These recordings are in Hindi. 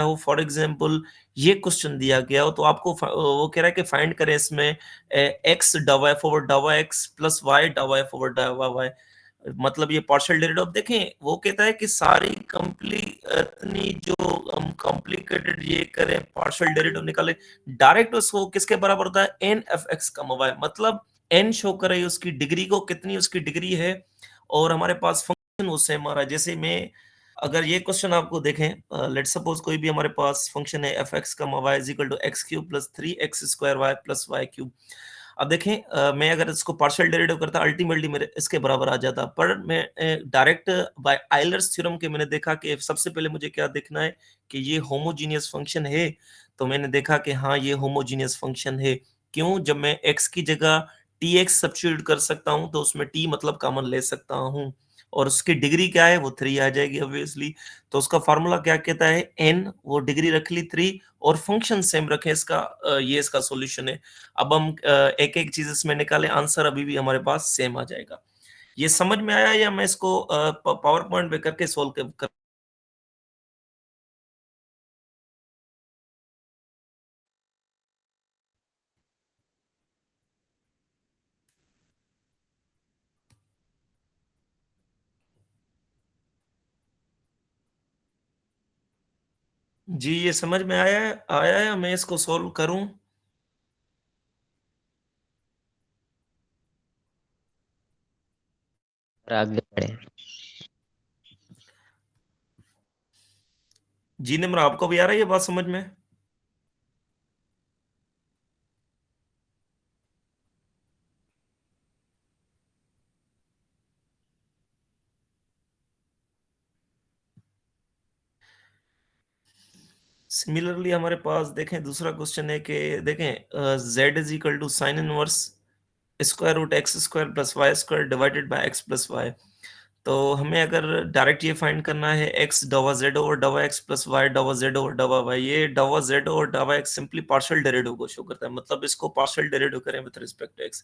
हो, फॉर एग्जांपल ये क्वेश्चन दिया गया हो तो आपको वो कह रहा है कि फाइंड करें इसमें x double f over double x plus y double f over double y, मतलब ये पार्शियल डेरिवेटिव देखें, वो कहता है कि सारी इतनी जो हम कॉम्प्लिकेटेड ये करें पार्शियल डेरिवेटिव निकाले, डायरेक्ट उसको किसके बराबर होता है, एन एफ एक्स का वाई, मतलब एन शो करे उसकी डिग्री को, कितनी उसकी डिग्री है, और हमारे पास फंक्शन वो सेम आ रहा है। जैसे मैं अगर ये क्वेश्चन आपको देखें, लेट सपोज कोई भी हमारे पास फंक्शन है एफ एक्स का y is equal to x cube plus three x square y plus y cube. अब देखें, मैं अगर इसको पार्शियल डेरिवेटिव करता अल्टीमेटली मेरे इसके बराबर आ जाता, पर मैं डायरेक्ट बाय आयलर्स थ्योरम के मैंने देखा कि सबसे पहले मुझे क्या देखना है कि ये होमोजीनियस फंक्शन है, तो मैंने देखा कि हाँ ये होमोजीनियस फंक्शन है। क्यों? जब मैं x की जगह टी एक्स सब्स्टिट्यूट कर सकता हूँ तो उसमें t मतलब कॉमन ले सकता हूँ, और उसकी डिग्री क्या है, वो 3 आ जाएगी ऑब्वियसली। तो उसका फार्मूला क्या कहता है, n वो डिग्री रख ली 3 और फंक्शन सेम रखें, इसका ये इसका सॉल्यूशन है। अब हम एक-एक चीज़ इसमें निकालें, आंसर अभी भी हमारे पास सेम आ जाएगा। ये समझ में आया या मैं इसको प पावर पॉइंट में करके सोल्व कर जी, ये समझ में आया है, मैं इसको सोल्व करूँ? और आगे बढ़े। जी निम्र, आपको भी आ रहा है ये बात समझ में? सिमिलरली हमारे पास देखें दूसरा क्वेश्चन है कि देखें z is equal to sine inverse square root x square plus y square divided by x plus y. तो हमें अगर डायरेक्ट ये फाइंड करना है x double z over double x plus y double z over double y, ये double z over double x simply partial derivative को शो करता है, मतलब इसको पार्शियल डेरिवेटिव करें विद रिस्पेक्ट टू x।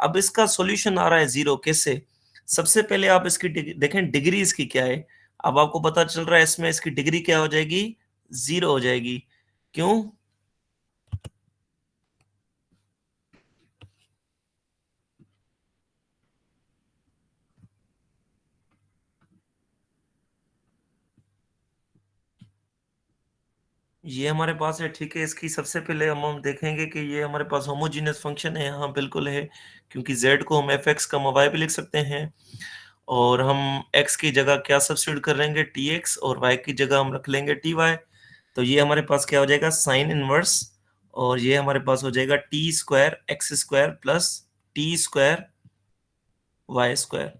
अब इसका सॉल्यूशन आ रहा है जीरो, कैसे? सबसे पहले आप इसकी देखें डिग्री इसकी क्या है। अब आपको पता चल रहा है इसमें इसकी डिग्री क्या हो जाएगी, जीरो हो जाएगी। क्यों? ये हमारे पास है, ठीक है। इसकी सबसे पहले हम देखेंगे कि ये हमारे पास होमोजीनियस फंक्शन है, हाँ बिल्कुल है, क्योंकि z को हम एफ एक्स का वाई भी लिख सकते हैं, और हम x की जगह क्या सब्स्टिट्यूट कर लेंगे, टी एक्स, और y की जगह हम रख लेंगे टी वाई। तो ये हमारे पास क्या हो जाएगा, साइन इनवर्स, और ये हमारे पास हो जाएगा t square x square plus t square y square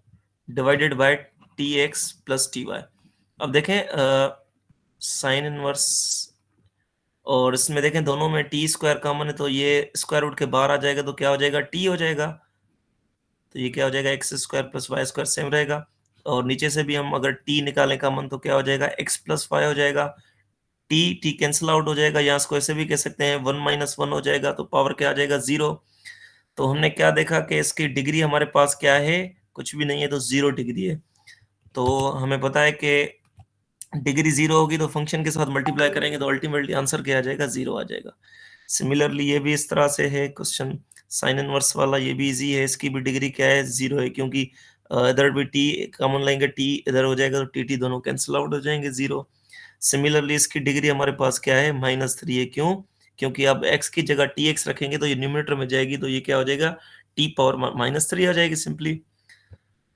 divided by t x plus t y. अब देखें साइन इनवर्स, और इसमें देखें दोनों में टी स्क्वायर कॉमन है, तो ये स्क्वायर रूट के बाहर आ जाएगा, तो क्या हो जाएगा, टी हो जाएगा। तो ये क्या हो जाएगा, x square plus y square same रहेगा, और नीचे से भी हम अगर टी निकालें कॉमन तो क्या हो जाएगा, एक्स प्लस वाई हो जाएगा। टी टी कैंसिल आउट हो जाएगा, या इसको ऐसे भी कह सकते हैं 1 माइनस 1 हो जाएगा, तो पावर क्या आ जाएगा, जीरो। तो हमने क्या देखा कि इसकी डिग्री हमारे पास क्या है, कुछ भी नहीं है, तो जीरो डिग्री है। तो हमें पता है कि डिग्री जीरो होगी तो फंक्शन के साथ मल्टीप्लाई करेंगे तो अल्टीमेटली आंसर क्या आ जाएगा, जीरो आ जाएगा। सिमिलरली ये भी इस तरह से है क्वेश्चन, साइन इनवर्स वाला ये भी इजी है, इसकी भी डिग्री क्या है, जीरो है, क्योंकि इधर भी टी कॉमन लेंगे, टी इधर हो जाएगा तो टी टी दोनों कैंसिल आउट हो जाएंगे, जीरो। सिमिलरली इसकी डिग्री हमारे पास क्या है, -3 है। क्यों? क्योंकि अब x की जगह टी एक्स रखेंगे तो ये न्यूमरेटर में जाएगी, तो ये क्या हो जाएगा, टी पावर -3 आ जाएगी सिंपली।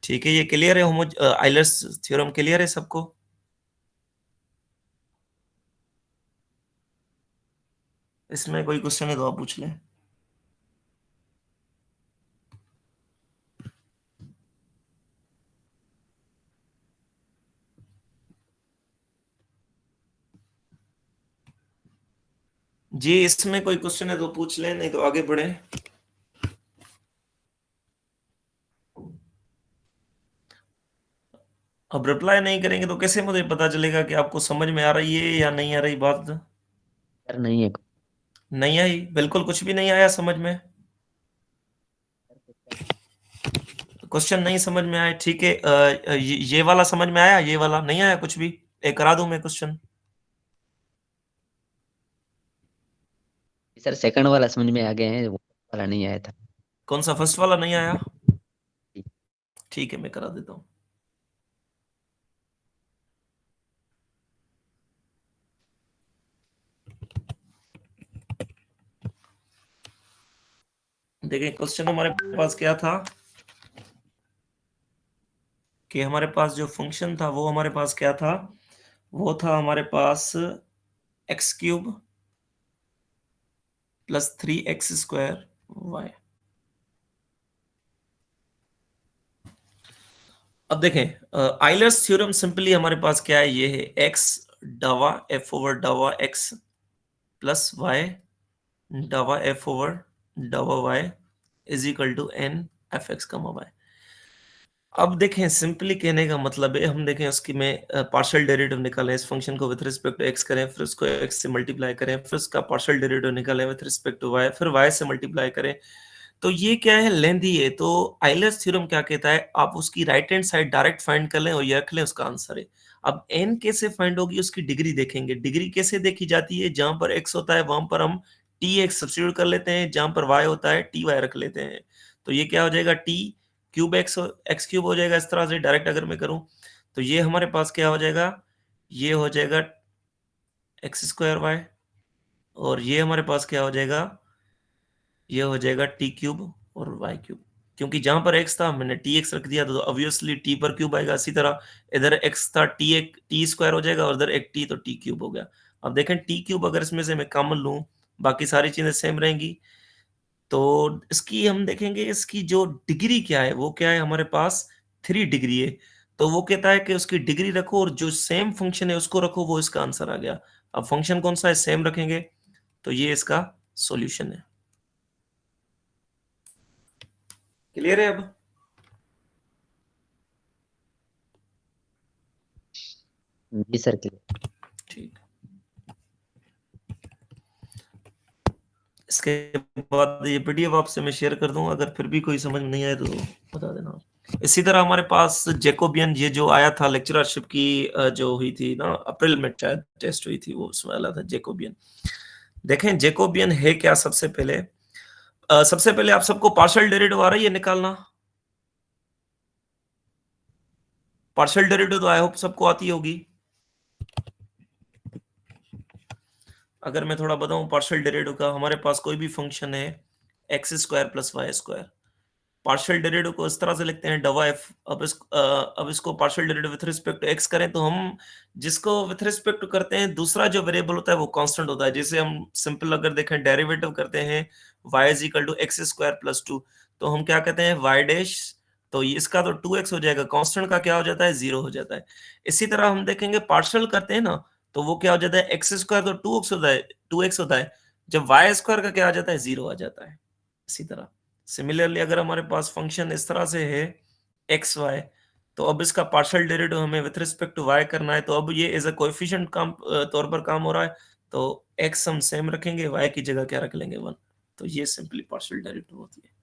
ठीक है, ये क्लियर है, होमो आइलर्स थ्योरम क्लियर है सबको? इसमें कोई क्वेश्चन है तो आप पूछ लें। जी, इसमें कोई क्वेश्चन है तो पूछ लें, नहीं तो आगे बढ़े। अब रिप्लाई नहीं करेंगे तो कैसे मुझे पता चलेगा कि आपको समझ में आ रही है या नहीं आ रही बात? सर नहीं है। नहीं आई, बिल्कुल कुछ भी नहीं आया समझ में, क्वेश्चन नहीं समझ में आया, ठीक है। ये वाला समझ में आया, ये वाला नहीं आया कुछ भी, एक करा दूं मैं क्वेश्चन? सर सेकंड वाला समझ में आ गए हैं, वो वाला नहीं आया था। कौन सा फर्स्ट वाला नहीं आया? ठीक। ठीक है, मैं करा देता हूँ। देखिए क्वेश्चन हमारे पास क्या था कि हमारे पास जो फंक्शन था वो हमारे पास क्या था, वो था हमारे पास x cube plus 3x² y. अब देखें आइलर्स थ्योरम सिंपली हमारे पास क्या है, ये है एक्स डावा एफ ओवर डावा एक्स प्लस वाई डावा एफ ओवर डावा y is equal to n f x comma y. अब देखें सिंपली कहने का मतलब है, हम देखें उसकी में पार्शियल डेरिवेटिव निकालें, इस फंक्शन को विद रिस्पेक्ट टू एक्स करें, फिर उसको एक्स से मल्टीप्लाई करें, फिर उसका पार्शियल डेरिवेटिव निकालें विद रिस्पेक्ट टू वाई, फिर वाई से मल्टीप्लाई करें। तो ये क्या है, लेंथी है। तो आइलर्स थ्योरम क्या कहता है, आप उसकी right hand side direct find कर लें और ये रख लें, उसका आंसर है। अब एन कैसे फाइंड होगी, उसकी डिग्री देखेंगे। डिग्री कैसे देखी जाती है, जहां पर एक्स होता है वहां पर हम टी एक्स सब्स्टिट्यूट कर लेते हैं, जहां पर वाई होता है टी वाई रख लेते हैं। तो ये क्या हो जाएगा, टी क्यूब एक्स क्यूब हो जाएगा। इस तरह से डायरेक्ट अगर मैं करूं तो ये हमारे पास क्या हो जाएगा, ये हो जाएगा x² y, और ये हमारे पास क्या हो जाएगा, ये हो जाएगा टी क्यूब और वाई क्यूब। क्योंकि जहां पर x था मैंने टी एक्स रख दिया तो ऑब्वियसली टी पर क्यूब आएगा। इसी तरह इधर x था, टी स्क्वायर हो जाएगा, और इधर एक टी तो टी क्यूब हो गया। अब देखें टी क्यूब अगर इसमें से मैं कॉमन लूं, बाकी सारी चीजें सेम रहेंगी। तो इसकी हम देखेंगे इसकी जो डिग्री क्या है, वो क्या है हमारे पास 3 डिग्री है। तो वो कहता है कि उसकी डिग्री रखो और जो सेम फंक्शन है उसको रखो, वो इसका आंसर आ गया। अब फंक्शन कौन सा है, सेम रखेंगे, तो ये इसका सॉल्यूशन है। क्लियर है अब? जी सर क्लियर। ठीक। इसके बाद ये पीडीएफ आपसे मैं शेयर कर दूंगा, अगर फिर भी कोई समझ में नहीं आए तो बता देना। इसी तरह हमारे पास जैकोबियन, ये जो आया था लेक्चरशिप की जो हुई थी ना अप्रैल में शायद टेस्ट हुई थी, वो उसमें आया था जैकोबियन। देखें जैकोबियन है क्या, सबसे पहले आप सबको पार्शियल डेरिवेटिव आ रही है निकालना? पार्शियल डेरिवेटिव तो आई होप सबको आती होगी। अगर मैं थोड़ा बताऊं पार्शियल डेरिवेटिव का, हमारे पास कोई भी फंक्शन है x² plus y², partial derivative को इस तरह से लिखते हैं डबा एफ। अब इसको partial derivative with respect to x करें तो हम जिसको विथ रिस्पेक्ट टू करते हैं, दूसरा जो वेरिएबल होता है वो कांस्टेंट होता है। जैसे हम सिंपल अगर देखें डेरिवेटिव करते हैं y is equal to x² plus 2, तो हम क्या कहते हैं y डैश, तो ये इसका तो 2x हो जाएगा, कांस्टेंट का क्या हो जाता है, 0 हो जाता है। इसी तरह हम देखेंगे पार्शियल करते हैं ना, तो वो क्या हो जाता है, x² तो 2x होता है, 2x होता है, जब y² का क्या आ जाता है, 0 आ जाता है। इसी तरह सिमिलरली अगर हमारे पास फंक्शन इस तरह से है एक्स वाई, तो अब इसका पार्शियल डेरिवेटिव हमें विथ रिस्पेक्ट टू वाई करना है, तो अब ये एज अ कोएफिशिएंट काम तौर पर काम हो रहा है, तो एक्स हम सेम रखेंगे, वाई की जगह क्या रख लेंगे, 1। तो ये सिंपली पार्शियल डेरिवेटिव होती है।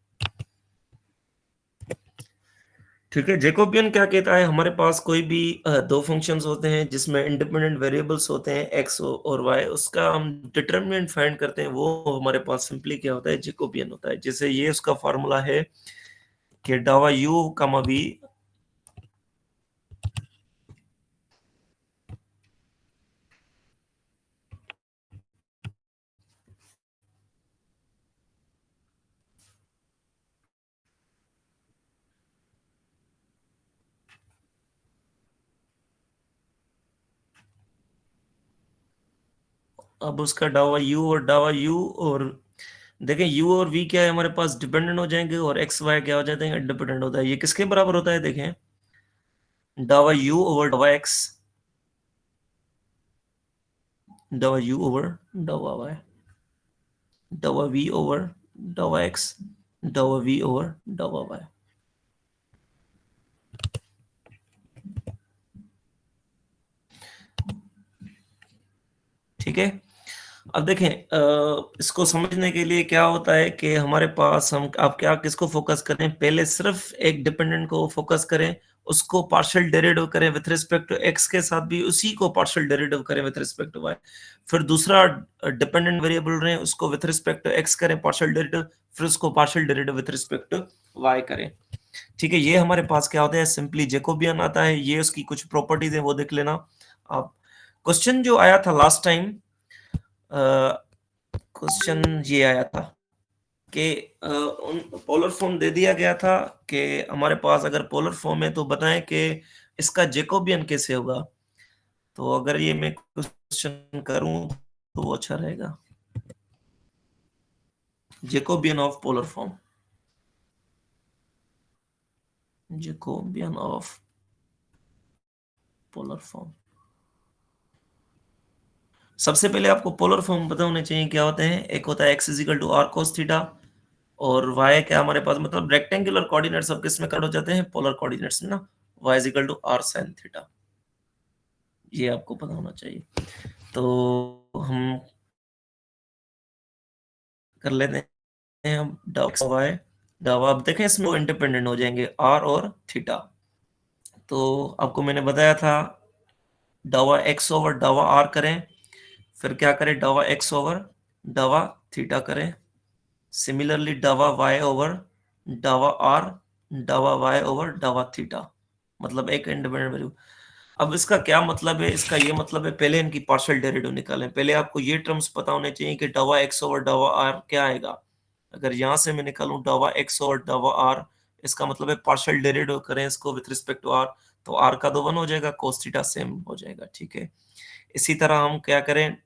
ठीक है, जैकोबियन क्या कहता है, हमारे पास कोई भी दो फंक्शंस होते हैं जिसमें इंडिपेंडेंट वेरिएबल्स होते हैं एक्स और वाई, उसका हम डिटरमिनेंट फाइंड करते हैं, वो हमारे पास सिंपली क्या होता है, जैकोबियन होता है। जैसे ये उसका फॉर्मूला है कि डावा u कमा v, अब उसका डावा u और देखें u और v क्या है, हमारे पास डिपेंडेंट हो जाएंगे, और x y क्या हो जाते हैं, इंडिपेंडेंट होता है। ये किसके बराबर होता है, देखें डावा u ओवर डावा x, डावा u ओवर डावा y, डावा v ओवर डावा x, डावा v ओवर डावा y। ठीक है, अब देखें इसको समझने के लिए क्या होता है कि हमारे पास हम आप क्या किसको फ़ोकस करें, पहले सिर्फ़ एक डिपेंडेंट को फ़ोकस करें, उसको पार्शियल डेरिवेटिव करें विथ रिस्पेक्ट टू एक्स के साथ भी उसी को पार्शियल डेरिवेटिव करें विथ रिस्पेक्ट टू वाई। फिर दूसरा डिपेंडेंट वेरिएबल रहे, उसको विथ रिस्पेक्ट टू एक्स करें पार्शियल डेरिवेटिव, फिर उसको partial derivative with respect to y करें। ठीक है, ये हमारे पास क्या होता है, सिंपली जैकोबियन आता है, ये उसकी कुछ प्रॉपर्टीज़ हैं वो देख लेना आप। क्वेश्चन जो आया था लास्ट टाइम क्वेश्चन ये आया था कि उन पोलर फॉर्म दे दिया गया था कि हमारे पास अगर पोलर फॉर्म है तो बताएं कि इसका जैकोबियन कैसे होगा। तो अगर ये मैं क्वेश्चन करूं तो वो अच्छा रहेगा। Jacobian of polar form, Jacobian of polar form. सबसे पहले आपको पोलर फॉर्म पता होने चाहिए क्या होते हैं। एक होता है x is equal to r cos theta और y क्या हमारे पास मतलब रेक्टेंगुलर कोऑर्डिनेट सब किस में कन्वर्ट हो जाते हैं, पोलर कोऑर्डिनेट्स में ना, y is equal to r sine theta, ये आपको पता होना चाहिए। तो हम कर लेते हैं हम डाउ वाई डाउ, आप देखें इसमें इंडिपेंडेंट हो जाएंगे आर और थीटा। तो आपको मैंने बताया था डावा एक्स ओवर डावा आर करें, फिर क्या करें डावा एक्स ओवर डावा थीटा करें, सिमिलरली डावा वाई ओवर डावा आर डावा वाई ओवर डावा थीटा, मतलब एक इंडिपेंडेंट वैल्यू। अब इसका क्या मतलब है, इसका ये मतलब है पहले इनकी पार्शियल डेरिवेटिव निकालें। पहले आपको ये टर्म्स पता होने चाहिए कि डावा एक्स ओवर डावा आर क्या आएगा। अगर यहां से मैं निकालूं डावा एक्स ओवर डावा आर, इसका मतलब है पार्शियल डेरिवेटिव करें इसको विथ रिस्पेक्ट टू आर, तो आर का दो वन हो जाएगा, कोस थीटा सेम हो जाएगा। ठीक है, इसी तरह हम क्या करें,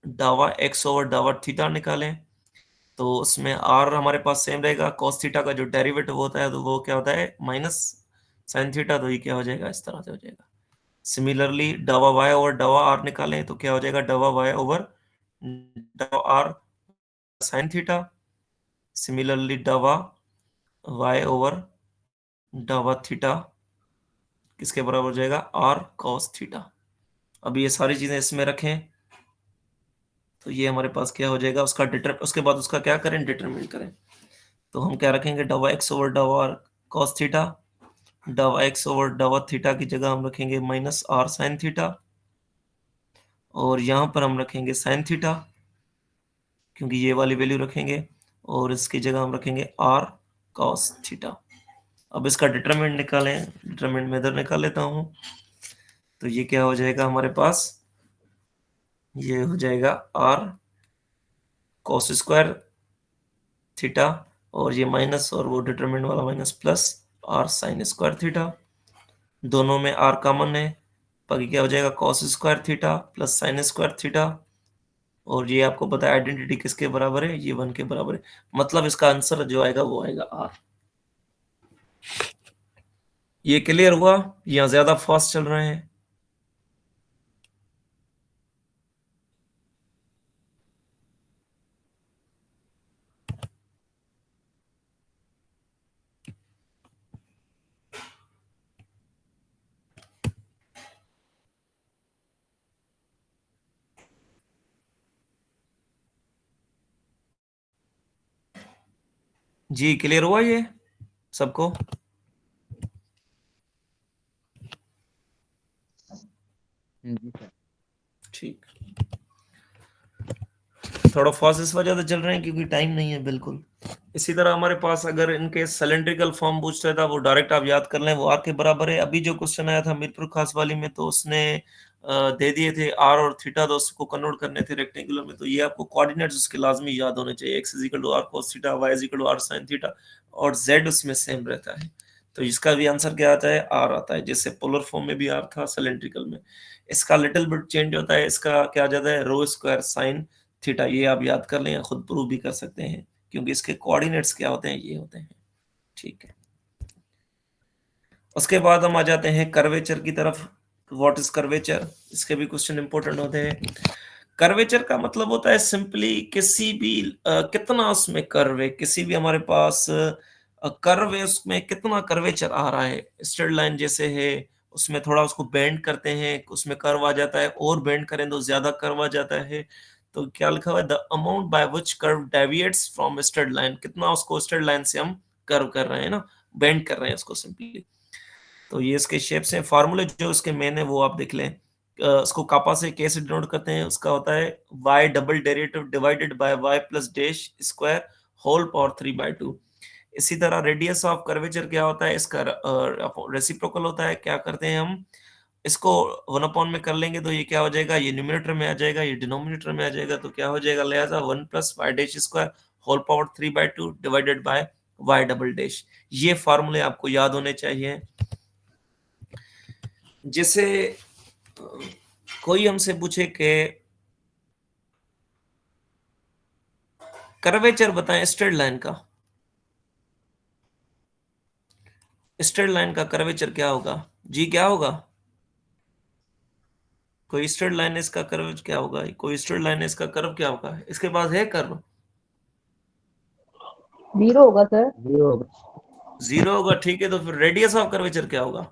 डावा एक्स ओवर डावा थीटा निकालें, तो उसमें आर हमारे पास सेम रहेगा, cos थीटा का जो डेरिवेटिव होता है तो वो क्या होता है माइनस साइन थीटा, तो ये क्या हो जाएगा इस तरह से हो जाएगा। सिमिलरली डावा वाई ओवर डावा आर निकालें तो क्या हो जाएगा डावा वाई ओवर डावा आर साइन थीटा, सिमिलरली डावा वाई ओवर डावा थीटा किसके बराबर हो जाएगा आर cos थीटा। अब ये सारी चीजें इसमें रखें तो ये हमारे पास क्या हो जाएगा, उसका उसके बाद उसका क्या करें डिटरमिनेट करें। तो हम क्या रखेंगे डावा एक्स ओवर डावा आर cos थीटा, डावा एक्स ओवर डावा थीटा की जगह हम रखेंगे माइनस आर साइन थीटा, और यहाँ पर हम रखेंगे साइन थीटा क्योंकि ये वाली वैल्यू रखेंगे, और इसकी जगह हम रखेंगे आर cos थीटा। अब इसका डिटरमिनेंट निकालें, डिटरमिनेंट में इधर निकाल लेता हूँ, तो ये क्या हो जाएगा हमारे पास, ये हो जाएगा आर cos स्क्वायर थीटा, और ये माइनस और वो डिटरमिनेंट वाला minus plus r sine square theta, दोनों में आर कॉमन है, बाकी क्या हो जाएगा cos square theta plus sign square theta, और ये आपको पता है आइडेंटिटी किसके बराबर है, ये 1 के बराबर है, मतलब इसका आंसर जो आएगा वो आएगा आर। ये क्लियर हुआ या ज्यादा फास्ट चल रहे हैं? जी क्लियर हुआ ये सबको? जी सर। ठीक, थोड़ा फास्ट इस वजह से चल रहे हैं क्योंकि टाइम नहीं है बिल्कुल। इसी तरह हमारे पास अगर इनके सिलेंड्रिकल फॉर्म पूछता था वो डायरेक्ट आप याद कर लें, वो आर के बराबर है। अभी जो क्वेश्चन आया था मीरपुर खास वाली में तो उसने दे दिए थे आर और थीटा, तो उसको कन्वर्ट करने थे रेक्टेंगुलर में, तो ये आपको कोऑर्डिनेट्स उसके लाजमी याद होने चाहिए, x is equal to r cos theta, y is equal to r sine theta, और जेड उसमें सेम रहता है। तो इसका भी आंसर क्या आता है, आर आता है, जैसे पोलर फॉर्म में भी आर था सिलेंड्रिकल में। इसका लिटिल बिट चेंज होता है, इसका क्या आ जाता है रो स्क्वायर साइन थीटा, ये आप याद कर लें या खुद प्रूव भी कर सकते हैं क्योंकि इसके कोऑर्डिनेट्स क्या होते हैं, ये होते हैं। ठीक है, उसके बाद हम आ जाते हैं कर्वेचर की तरफ। व्हाट इज कर्वेचर, इसके भी क्वेश्चन इंपॉर्टेंट होते हैं। कर्वेचर का मतलब होता है सिंपली किसी भी कितना उसमें कर्व है, किसी भी हमारे पास कर्व है उसमें कितना कर्वेचर आ रहा है। स्ट्रेट लाइन जैसे है उसमें थोड़ा उसको बेंड करते हैं उसमें कर्व आ जाता है, और बेंड करें तो ज्यादा कर्व आ जाता है। तो क्या लिखा हुआ है, the amount by which curve deviates from straight line, कितना उसको स्ट्रेट लाइन से हम कर्व कर रहे हैं ना, बेंड कर रहे हैं उसको सिंपली। तो ये इसके शेप्स हैं, फार्मूले जो उसके मेन है वो आप देख लें। उसको कापा से कैसे डिनोट करते हैं, उसका होता है y double derivative divided by y plus dash square whole power 3/2। इसी तरह रेडियस ऑफ कर्वेचर क्या होता है, इसका रेसिप्रोकल होता है। क्या करते हैं हम, इसको 1 अपॉन में कर लेंगे तो ये क्या हो जाएगा, ये न्यूमरेटर में आ जाएगा, ये डिनोमिनेटर में आ जाएगा, तो क्या हो जाएगा, लिहाजा 1 plus y dash square whole power 3/2 divided by y double dash. ये फार्मूले आपको याद होने चाहिए। जैसे कोई हमसे पूछे कि कर्वेचर बताएं स्ट्रेट लाइन का, स्ट्रेट लाइन का कर्वेचर क्या होगा जी, क्या होगा, कोई स्ट्रेट लाइन है इसका कर्व क्या होगा, कोई स्ट्रेट लाइन है इसका कर्व क्या होगा, इसके पास है कर्व, 0 होगा सर। 0 होगा। 0 होगा, ठीक है। तो फिर रेडियस ऑफ कर्वेचर क्या होगा,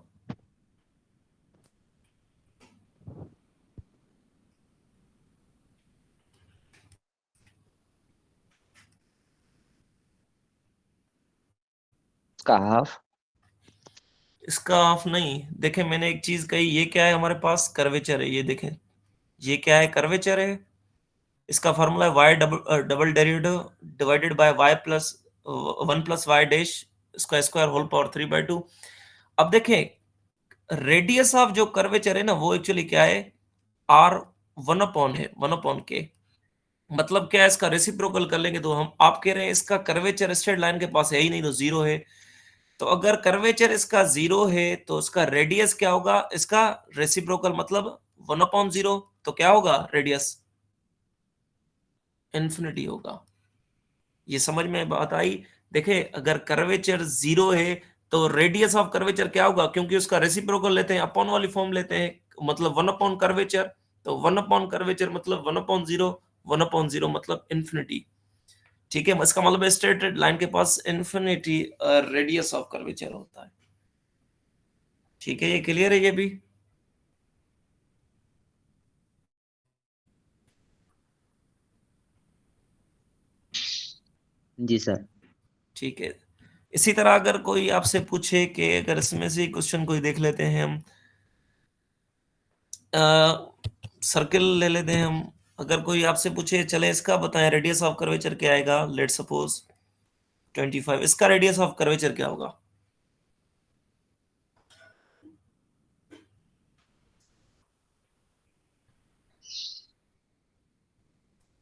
इसका हाफ। इसका हाफ नहीं। देखें मैंने एक चीज कही, ये क्या है हमारे पास कर्वेचर है, ये देखें ये क्या है, कर्वेचर है। इसका फॉर्मूला है y double double derivative divided by y plus 1 plus y dash इसका स्क्वायर होल पावर 3/2। अब देखें रेडियस ऑफ जो कर्वेचर है ना, वो एक्चुअली क्या है, आर 1 अपॉन है, 1 अपॉन के। मतलब क्या है, इसका रेसिप्रोकल कर लेंगे तो हम, आप कह रहे हैं इसका कर्वेचर स्ट्रेट लाइन के पास है ही नहीं, तो 0 है। तो अगर कर्वेचर इसका 0 है तो इसका रेडियस क्या होगा, इसका रेसिप्रोकल मतलब 1/0। तो क्या होगा रेडियस, इन्फिनिटी होगा। ये समझ में बात आई। देखे अगर कर्वेचर 0 है तो रेडियस ऑफ कर्वेचर क्या होगा, क्योंकि उसका रेसिप्रोकल लेते हैं, अपॉन वाली फॉर्म लेते हैं, मतलब 1 अपॉन कर्वेचर। तो 1 अपॉन कर्वेचर मतलब 1/0, 1/0 मतलब इन्फिनिटी। ठीक है, इसका मतलब स्ट्रेट लाइन के पास इन्फिनिटी रेडियस ऑफ कर्वेचर होता है। ठीक है, ये क्लियर है ये भी। जी सर। ठीक है, इसी तरह अगर कोई आपसे पूछे कि अगर इसमें से क्वेश्चन कोई देख लेते हैं हम, सर्किल ले लेते हैं हम। अगर कोई आपसे पूछे चले इसका बताएं रेडियस ऑफ कर्वेचर क्या आएगा, लेट सपोज 25, इसका रेडियस ऑफ कर्वेचर क्या होगा,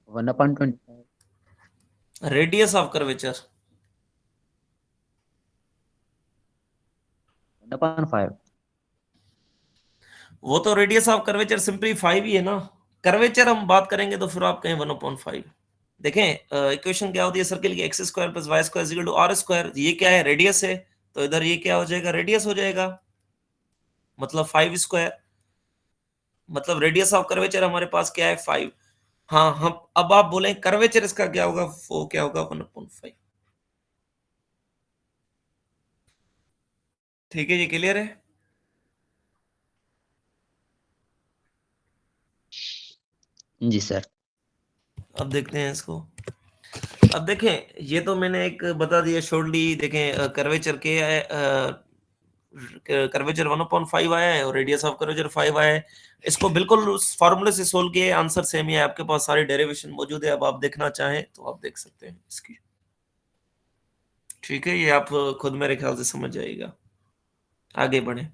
1/25। Radius of curvature 1/5। वो तो रेडियस ऑफ कर्वेचर सिंपली 5 ही है ना। कर्वेचर हम बात करेंगे तो फिर आप कहें 1/5। देखें इक्वेशन क्या होती है सर्किल की, x square plus y square equal to r square. ये क्या है, रेडियस है, तो इधर ये क्या हो जाएगा, रेडियस हो जाएगा, मतलब 5 स्क्वायर। मतलब रेडियस ऑफ कर्वेचर हमारे पास क्या है, 5। हाँ, हम अब आप बोले कर्वेचर इसका क्या होगा, वो क्या होगा, 1/5। ठीक है, ये क्लियर है। जी सर। अब देखते हैं इसको। अब देखें ये तो मैंने एक बता दिया शॉर्टली। देखें कर्वेचर के है, कर्वेचर 1/5 आया है और रेडियस ऑफ कर्वेचर 5 आया है। इसको बिल्कुल उस फॉर्मूले से सोल्व किए, आंसर सेम ही है, आपके पास सारी डेरिवेशन मौजूद है। अब आप देखना चाहें तो आप देख सकते हैं इसकी। ठीक है, ये आप खुद मेरे ख्याल से समझ जाएगा। आगे बढ़े।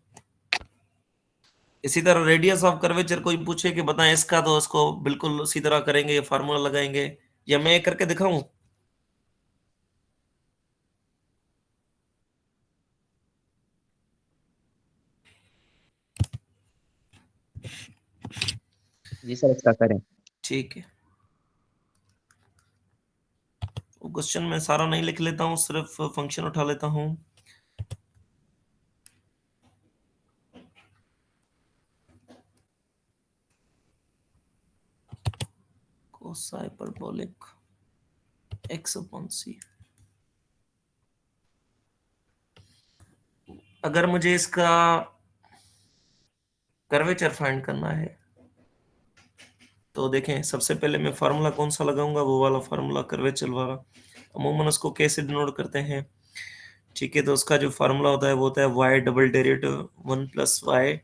इसी तरह रेडियस ऑफ कर्वेचर कोई पूछे कि बताएं इसका, तो उसको बिल्कुल उसी तरह करेंगे, ये फार्मूला लगाएंगे, या मैं करके दिखाऊं। जी सर, इसका करें। ठीक है, वो क्वेश्चन मैं सारा नहीं लिख लेता हूँ, सिर्फ फंक्शन उठा लेता हूँ। कोस हाइपरबोलिक एक्स अपॉन सी। अगर मुझे इसका कर्वेचर फाइंड करना है तो देखें सबसे पहले मैं फार्मूला कौन सा लगाऊंगा, वो वाला फार्मूला कर्वेचर वाला। अमूमन उसको कैसे डिनोट करते हैं, ठीक है। तो उसका जो फार्मूला होता है वो होता है y double derivative 1 plus y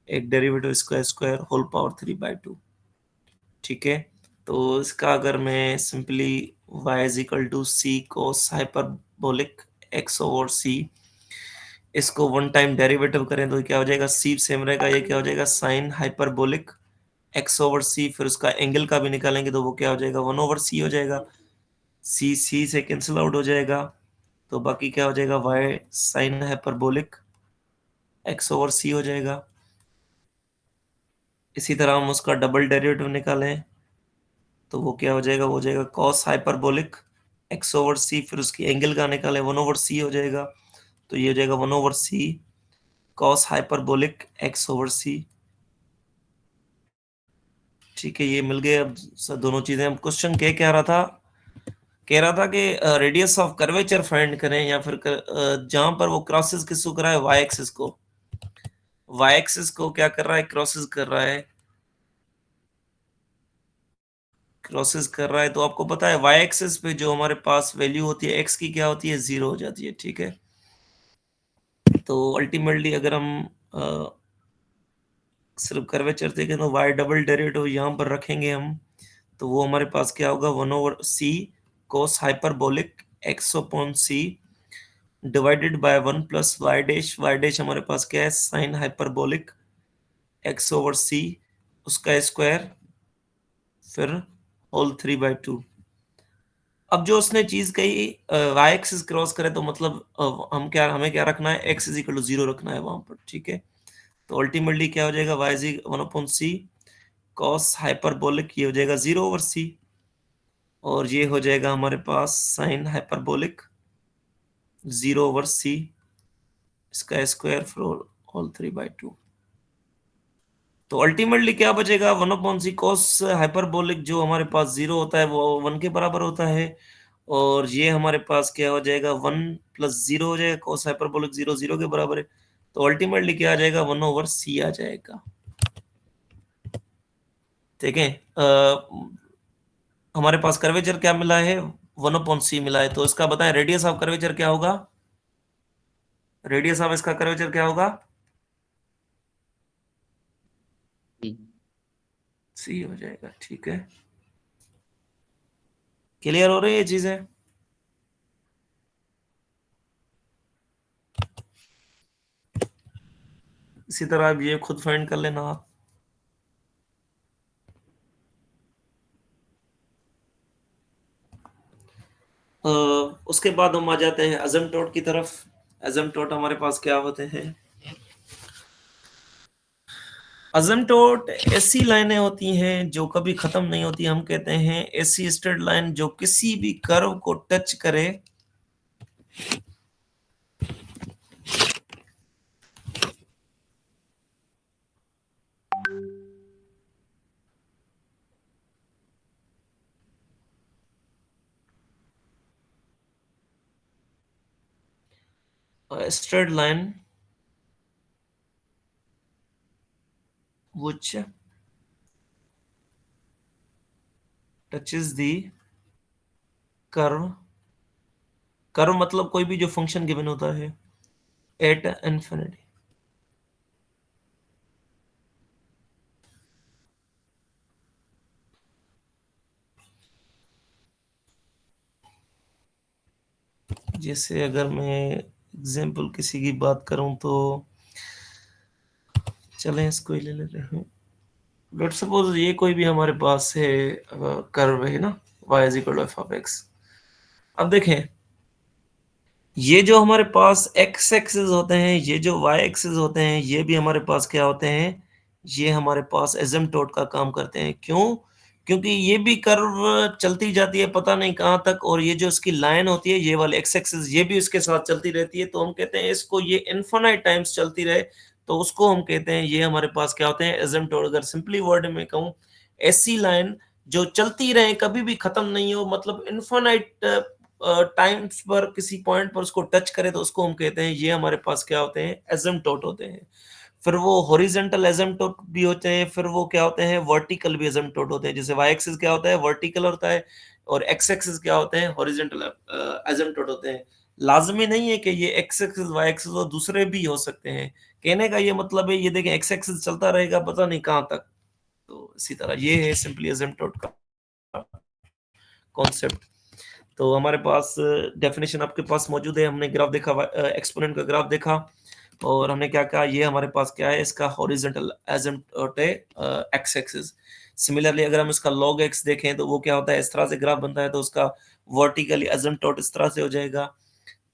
एक डेरिवेटिव इसका स्क्वायर होल पावर 3/2, ठीक है। तो इसका अगर मैं simply y is equal to c cos hyperbolic x over c, इसको वन टाइम डेरिवेटिव करें तो क्या हो जाएगा, c सेम रहेगा, ये क्या हो जाएगा sine hyperbolic x over c, फिर उसका एंगल का भी निकालेंगे तो वो क्या हो जाएगा 1 ओवर c हो जाएगा, c से कैंसिल आउट हो जाएगा, तो बाकी क्या हो जाएगा y sine hyperbolic x over c हो जाएगा। इसी तरह हम उसका डबल डेरिवेटिव निकालें तो वो क्या हो जाएगा, वो हो जाएगा cos hyperbolic x over c, फिर उसकी एंगल का निकालें 1 ओवर c हो जाएगा, तो ये हो जाएगा 1 over c cos hyperbolic x over c, ठीक है। ये मिल गए अब दोनों चीजें। अब क्वेश्चन कह रहा था, कह रहा था कि रेडियस ऑफ कर्वेचर फाइंड करें, या फिर जहां पर वो क्रॉसेस किसको कर रहा है, वाई एक्सिस को, वाई एक्सिस को क्या कर रहा है, क्रॉसेस कर रहा है, क्रॉसेस कर रहा है। तो आपको पता है वाई एक्सिस पे जो हमारे पास वैल्यू होती है एक्स की, क्या होती है, 0 हो जाती है, ठीक है। तो अल्टीमेटली अगर हम सिर्फ कर्वेचर देखें तो वाई डबल डेरिवेटिव यहाँ पर रखेंगे हम, तो वो हमारे पास क्या होगा 1 over c cos hyperbolic x upon c divided by 1 plus y dash हमारे पास क्या है sine hyperbolic x over c, उसका स्क्वायर, फिर होल 3/2। अब जो उसने चीज कही वाई एक्सिस क्रॉस करे, तो मतलब हमें क्या रखना है, एक्स इज इक्वल टू 0 रखना है वहां पर, ठीक है। तो अल्टीमेटली क्या हो जाएगा, y is 1 upon c cos hyperbolic, ये हो जाएगा 0 ओवर सी, और ये हो जाएगा हमारे पास साइन हाइपरबोलिक 0 ओवर सी, इसका स्क्वायर फिर होल 3/2। तो अल्टीमेटली क्या बचेगा, 1 अपॉन सी कॉस हाइपरबोलिक जो हमारे पास 0 होता है वो 1 के बराबर होता है, और ये हमारे पास क्या हो जाएगा 1 प्लस 0 हो जाएगा, कॉस हाइपरबोलिक 0 0 के बराबर है, तो अल्टीमेटली क्या आ जाएगा 1 ओवर सी आ जाएगा, ठीक है। हमारे पास कर्वेचर क्या मिला है, 1 अपॉन सी मिला है, तो इसका बताएं रेडियस ऑफ कर्वेचर क्या होगा, रेडियस ऑफ इसका कर्वेचर क्या होगा, जी सी हो जाएगा, ठीक है। क्लियर हो रही है ये चीजें। इसी तरह आप ये खुद फाइंड कर लेना आप। उसके बाद हम आ जाते हैं अजमटोट की तरफ। अजमटोट हमारे पास क्या होते हैं, अजमटोट ऐसी लाइनें होती हैं जो कभी खत्म नहीं होती, हम कहते हैं ऐसी स्ट्रेट लाइन जो किसी भी कर्व को टच करे, straight line which touches the curve, curve मतलब कोई भी जो फंक्शन गिवन होता है एट इन्फिनिटी, जैसे अगर मैं एग्जाम्पल किसी की बात करूं तो चलें इसको ही ले लेते हैं। लेट सपोज ये कोई भी हमारे पास है कर्व है ना, y is equal to f of x. अब देखें ये जो हमारे पास x एक्सिस होते हैं, ये जो y एक्सिस होते हैं, ये भी हमारे पास क्या होते हैं, ये हमारे पास एसिम्पटोट का काम करते हैं। क्यों, क्योंकि ये भी कर्व चलती जाती है पता नहीं कहां तक, और ये जो इसकी लाइन होती है ये वाली x एक्सिस ये भी उसके साथ चलती रहती है, तो हम कहते हैं इसको ये इनफिनाइट टाइम्स चलती रहे, तो उसको हम कहते हैं ये हमारे पास क्या होते हैं, एसिम्पटोट। अगर सिंपली वर्ड में कहूं, ऐसी लाइन जो चलती रहे कभी भी खत्म नहीं हो, मतलब इनफिनाइट टाइम्स पर किसी पॉइंट पर उसको टच करे, तो उसको हम कहते हैं ये हमारे पास क्या होते हैं, एसिम्पटोट होते हैं। फिर वो हॉरिजॉन्टल एसिम्पटोट भी होते हैं, फिर वो क्या होते हैं, वर्टिकल भी एसिम्पटोट होते हैं। जैसे वाई एक्सिस क्या होता है, वर्टिकल होता है, और एक्स एक्सिस क्या होते हैं, हॉरिजॉन्टल एसिम्पटोट होते हैं। लाजमी नहीं है कि ये एक्स एक्सिस वाई एक्सिस और दूसरे भी हो सकते हैं। कहने का ये मतलब है, ये देखें एक्स एक्सिस चलता रहेगा पता नहीं कहाँ तक। तो इसी तरह ये है सिंपली एसिम्पटोट का कॉन्सेप्ट। तो हमारे पास डेफिनेशन आपके पास मौजूद है। हमने ग्राफ देखा, एक्सपोनेंट का ग्राफ देखा, और हमने क्या कहा, ये हमारे पास क्या है, इसका हॉरिजॉन्टल एसिम्पटोट है एक्स एक्सिस। सिमिलरली अगर हम इसका log x देखें तो वो क्या होता है, इस तरह से ग्राफ बनता है, तो उसका वर्टिकली एसिम्पटोट इस तरह से हो जाएगा।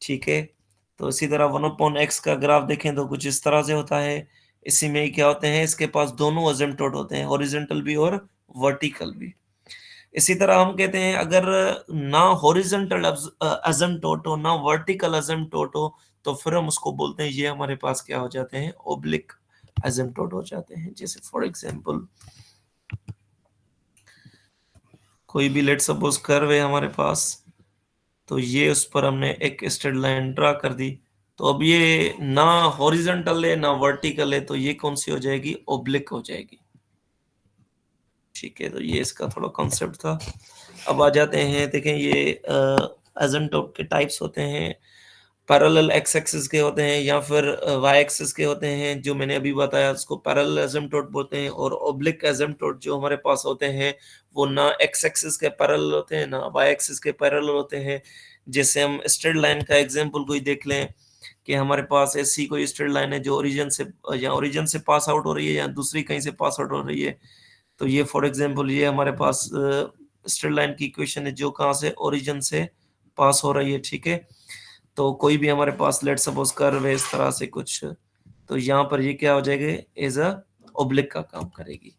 ठीक है, तो इसी तरह 1/x का ग्राफ देखें तो कुछ इस तरह से होता है। इसी में ही क्या होते हैं, इसके पास दोनों एसिम्पटोट होते हैं, हॉरिजॉन्टल भी और वर्टिकल भी। इसी तरह हम कहते हैं अगर ना हॉरिजॉन्टल एसिम्पटोट हो, ना वर्टिकल एसिम्पटोट हो, तो फिर हम उसको बोलते हैं ये हमारे पास क्या हो जाते हैं, ओब्लिक एसिम्पटोट हो जाते हैं। जैसे फॉर एग्जांपल कोई भी लेट सपोज कर्व है हमारे पास, तो ये उस पर हमने एक स्ट्रेट लाइन ड्रा कर दी, तो अब ये ना हॉरिजॉन्टल है ना वर्टिकल है, तो ये कौन सी हो जाएगी, ओब्लिक हो जाएगी। ठीक है, तो ये इसका थोड़ा कॉन्सेप्ट था। अब आ जाते हैं, देखें ये एसिम्पटोट के टाइप्स होते हैं। पैरेलल एक्स एक्सिस के होते हैं या फिर वाई एक्सिस के होते हैं, जो मैंने अभी बताया उसको पैरेलल एसिम्पटोट बोलते हैं। और ओब्लिक एसिम्पटोट जो हमारे पास होते हैं वो ना एक्स एक्सिस के पैरेलल होते हैं ना वाई एक्सिस के पैरेलल होते हैं। जैसे हम स्ट्रेट लाइन का एग्जांपल कोई देख लें कि हमारे पास ऐसी कोई स्ट्रेट लाइन है जो ओरिजिन से पास आउट हो रही है या दूसरी कहीं से पास आउट हो रही है। तो ये फॉर एग्जांपल ये हमारे पास स्ट्रेट लाइन की इक्वेशन है जो कहाँ से, ओरिजिन से पास हो रही है। ठीक है, तो कोई भी हमारे पास लेट सपोज कर्व है इस तरह से कुछ, तो यहाँ पर ये क्या हो जाएगा, एज अ ओब्लिक का काम करेगी।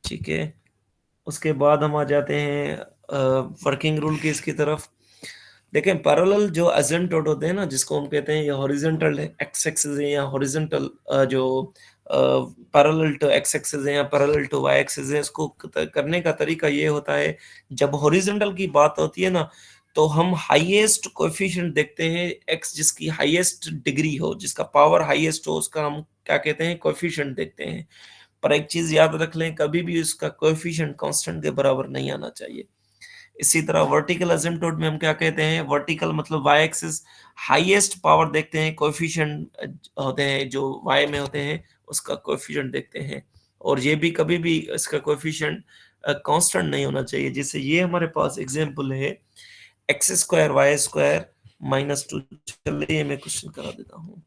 ठीक है, उसके बाद हम आ जाते हैं वर्किंग रूल की इसकी तरफ। देखें पैरेलल जो एसिम्पटोट होते हैं ना, जिसको हम कहते हैं ये हॉरिजॉन्टल एक्स एक्सिस है या हॉरिजॉन्टल जो पैरेलल टू एक्स एक्सिस है या पैरेलल टू वाई एक्सिस है, इसको करने का तरीका ये होता है, जब हॉरिजॉन्टल की बात होती है ना, तो हम हाईएस्ट कोएफिशिएंट देखते हैं, एक्स जिसकी हाईएस्ट डिग्री हो, जिसका पावर हाईएस्ट हो, उसका हम क्या कहते हैं, कोएफिशिएंट देखते हैं। पर एक चीज याद रख लें, कभी भी उसका कोएफिशिएंट कांस्टेंट के बराबर नहीं आना चाहिए। इसी तरह वर्टिकल एसिम्पटोट में हम क्या कहते हैं, वर्टिकल मतलब वाई एक्सिस, हाईएस्ट पावर देखते हैं, कोएफिशिएंट होते हैं जो वाई में होते हैं, उसका कोएफिशिएंट देखते हैं। और ये भी कभी भी इसका कोएफिशिएंट कांस्टेंट नहीं होना चाहिए। जैसे ये हमारे पास एग्जांपल है एक्स स्क्वायर वाई स्क्वायर -2। चलिए मैं क्वेश्चन करा देता हूँ।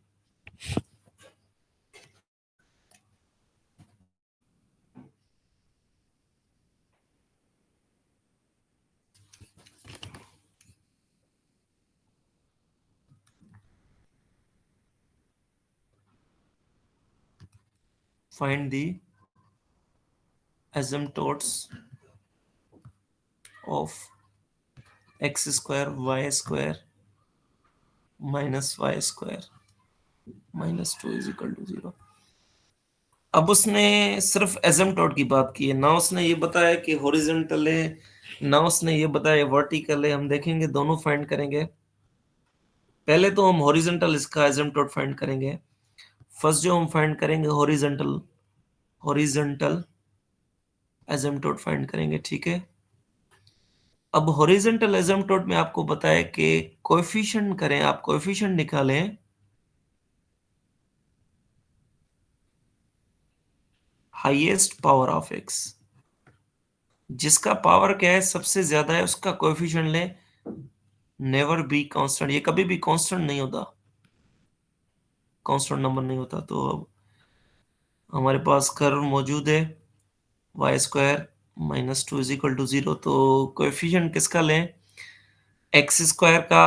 Find the asymptotes of x square y square -y square -2 is equal to 0। अब उसने सिर्फ एसिम्पटोट की बात की है, ना उसने ये बताया कि हॉरिजॉन्टल है, ना उसने ये बताया वर्टिकल है। हम देखेंगे दोनों फाइंड करेंगे। पहले तो हम हॉरिजॉन्टल इसका एसिम्पटोट फाइंड करेंगे। फर्स्ट जो हम फाइंड करेंगे हॉरिजॉन्टल एसिम्पटोट फाइंड करेंगे। ठीक है, अब हॉरिजॉन्टल एसिम्पटोट में आपको बताया कि कोएफिशिएंट करें, आप कोएफिशिएंट निकालें हाईएस्ट पावर ऑफ एक्स, जिसका पावर क्या है, सबसे ज्यादा है, उसका कोएफिशिएंट लें। नेवर बी कांस्टेंट, ये कभी भी कांस्टेंट नहीं होता, कांस्टेंट नंबर नहीं होता। तो अब हमारे पास कर्व मौजूद है y square -2 is equal to 0। तो कोएफिशिएंट किसका लें, एक्स स्क्वायर का।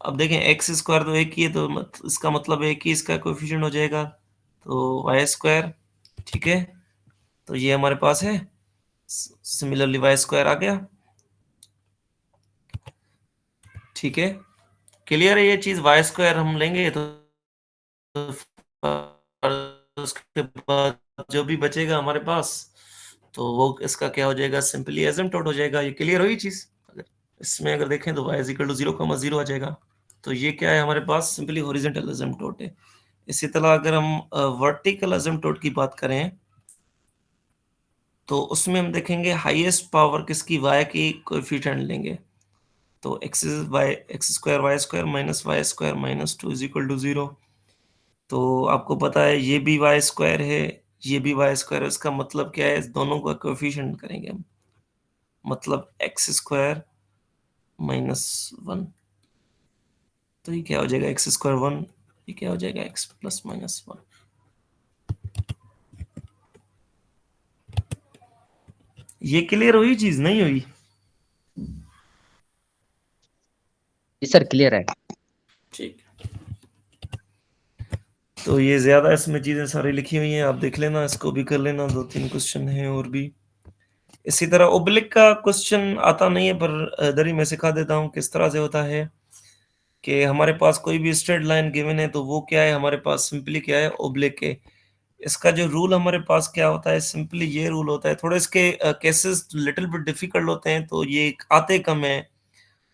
अब देखें एक्स स्क्वायर तो एक ही है, तो इसका मतलब एक ही इसका कोएफिशिएंट हो जाएगा, तो वाई स्क्वायर। ठीक है, तो ये हमारे पास है। सिमिलरली वाई स्क्वायर आ गया। ठीक है, क्लियर है ये चीज, वाई स्क्वायर हम लेंगे तो उसके बाद जो भी बचेगा हमारे पास, तो वो इसका क्या हो जाएगा, सिंपली एसिम्पटोट हो जाएगा। ये क्लियर हुई चीज। अगर इसमें अगर देखें तो y = 0, 0 आ जाएगा। तो ये क्या है हमारे पास, सिंपली हॉरिजॉन्टल एसिम्पटोट है। इसी तरह अगर हम वर्टिकल एसिम्पटोट की बात करें, तो उसमें हम देखेंगे हाईएस्ट पावर किसकी, y की कोएफ़िशिएंट लेंगे। तो x y x square y square minus y square minus 2 is equal to 0। तो आपको पता है ये भी y स्क्वायर है, ये भी y स्क्वायर है, इसका मतलब क्या है, इस दोनों का कोएफ़िशिएंट करेंगे हम। मतलब x स्क्वायर माइनस 1। तो ये क्या हो जाएगा, x स्क्वायर 1, ये क्या हो जाएगा x प्लस माइनस 1। ये क्लियर हुई चीज, नहीं हुई? जी सर क्लियर है। ठीक। तो ये ज्यादा इसमें चीजें सारी लिखी हुई हैं, आप देख लेना, इसको भी कर लेना, 2-3 क्वेश्चन हैं और भी। इसी तरह ओब्लिक का क्वेश्चन आता नहीं है, पर इधर ही मैं सिखा देता हूँ किस तरह से होता है। कि हमारे पास कोई भी स्ट्रेट लाइन गिवन है, तो वो क्या है हमारे पास, सिंपली क्या है, ओब्लिक है। इसका जो रूल हमारे पास क्या होता है, सिंपली ये रूल होता है। थोड़े इसके केसेस लिटिल बिट डिफिकल्ट होते हैं, तो ये आते कम है,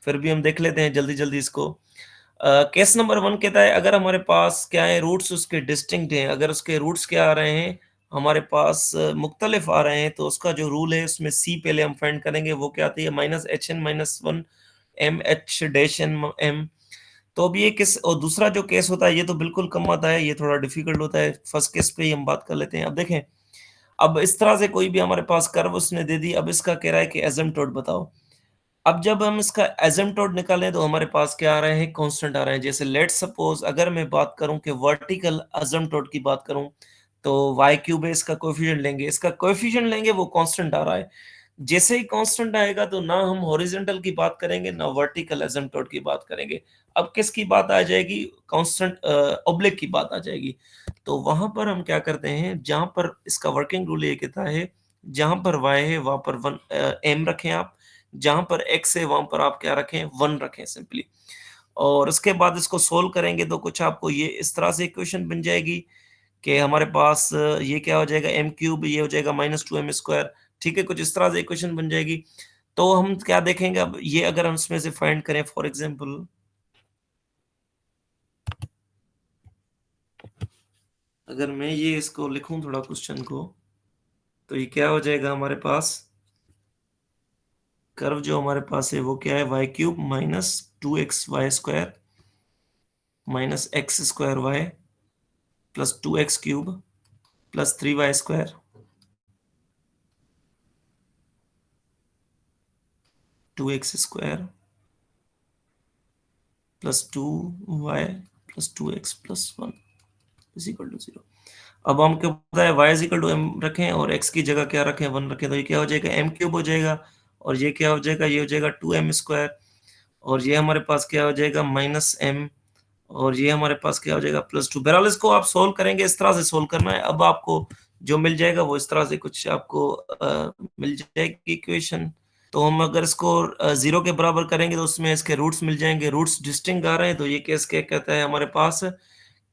फिर भी हम देख लेते हैं जल्दी जल्दी इसको। केस नंबर 1 कहता है, अगर हमारे पास क्या है, रूट्स उसके डिस्टिंक्ट हैं, अगर उसके रूट्स क्या आ रहे हैं, हमारे पास मुख्तलिफ आ रहे हैं, तो उसका जो रूल है उसमें सी पहले हम फाइंड करेंगे, वो क्या आती है, minus h n minus one m h dash n m. तो अब ये किस, और दूसरा जो केस होता है ये तो बिल्कुल कम आता है, ये थोड़ा डिफिकल्ट होता है। फर्स्ट केस पे ही हम बात कर लेते हैं। अब देखें, अब इस तरह से कोई भी हमारे पास कर्व उसने दे दी, अब इसका कह रहा है कि एसिम्पटोट बताओ। अब जब हम इसका एसिम्पटोट निकालें, तो हमारे पास क्या आ रहे हैं, कांस्टेंट आ रहे हैं। जैसे लेट्स सपोज अगर मैं बात करूं कि वर्टिकल एसिम्पटोट की बात करूं, तो y क्यूब है, इसका कोएफिशिएंट लेंगे, इसका कोएफिशिएंट लेंगे, वो कांस्टेंट आ रहा है। जैसे ही कांस्टेंट आएगा, तो ना हम हॉरिजॉन्टल की बात करेंगे, ना वर्टिकल एसिम्पटोट की बात करेंगे। अब किसकी बात आ जाएगी, कांस्टेंट ऑब्लिक की बात आ जाएगी। तो वहां पर हम क्या करते हैं, जहां पर इसका वर्किंग रूल ये कहता है, जहां पर y है वहां पर 1 m रखें आप, जहां पर x है वहां पर आप क्या रखें, 1 रखें सिंपली। और उसके बाद इसको सोल्व करेंगे, तो कुछ आपको ये इस तरह से इक्वेशन बन जाएगी कि हमारे पास ये क्या हो जाएगा, m क्यूब, ये हो जाएगा माइनस 2m स्क्वायर। ठीक है, कुछ इस तरह से इक्वेशन बन जाएगी। तो हम क्या देखेंगे, अब ये अगर हम इसमें से फाइंड करें, फॉर एग्जांपल अगर मैं ये इसको लिखूं थोड़ा क्वेश्चन को, तो ये क्या हो जाएगा हमारे पास, कर्व जो हमारे पास है वो क्या है, y cube minus 2x y square minus x square y plus 2x cube plus 3y square 2x square plus 2y plus 2x plus 1 is equal to 0। अब हमको पता है y is equal to m रखें और x की जगह क्या रखें, 1 रखें, तो ये क्या हो जाएगा, m क्यूब हो जाएगा। और ये क्या हो जाएगा, ये हो जाएगा 2m स्क्वायर। और ये हमारे पास क्या हो जाएगा, माइनस m। और ये हमारे पास क्या हो जाएगा, प्लस 2। बहरहाल इसको आप सोल्व करेंगे, इस तरह से सोल्व करना है। अब आपको जो मिल जाएगा वो इस तरह से कुछ आपको मिल जाएगी इक्वेशन। तो हम अगर इसको 0 के बराबर करेंगे, तो उसमें इसके रूट्स मिल जाएंगे, रूट्स डिस्टिंक्ट आ रहे हैं। तो ये केस क्या कहता है हमारे पास,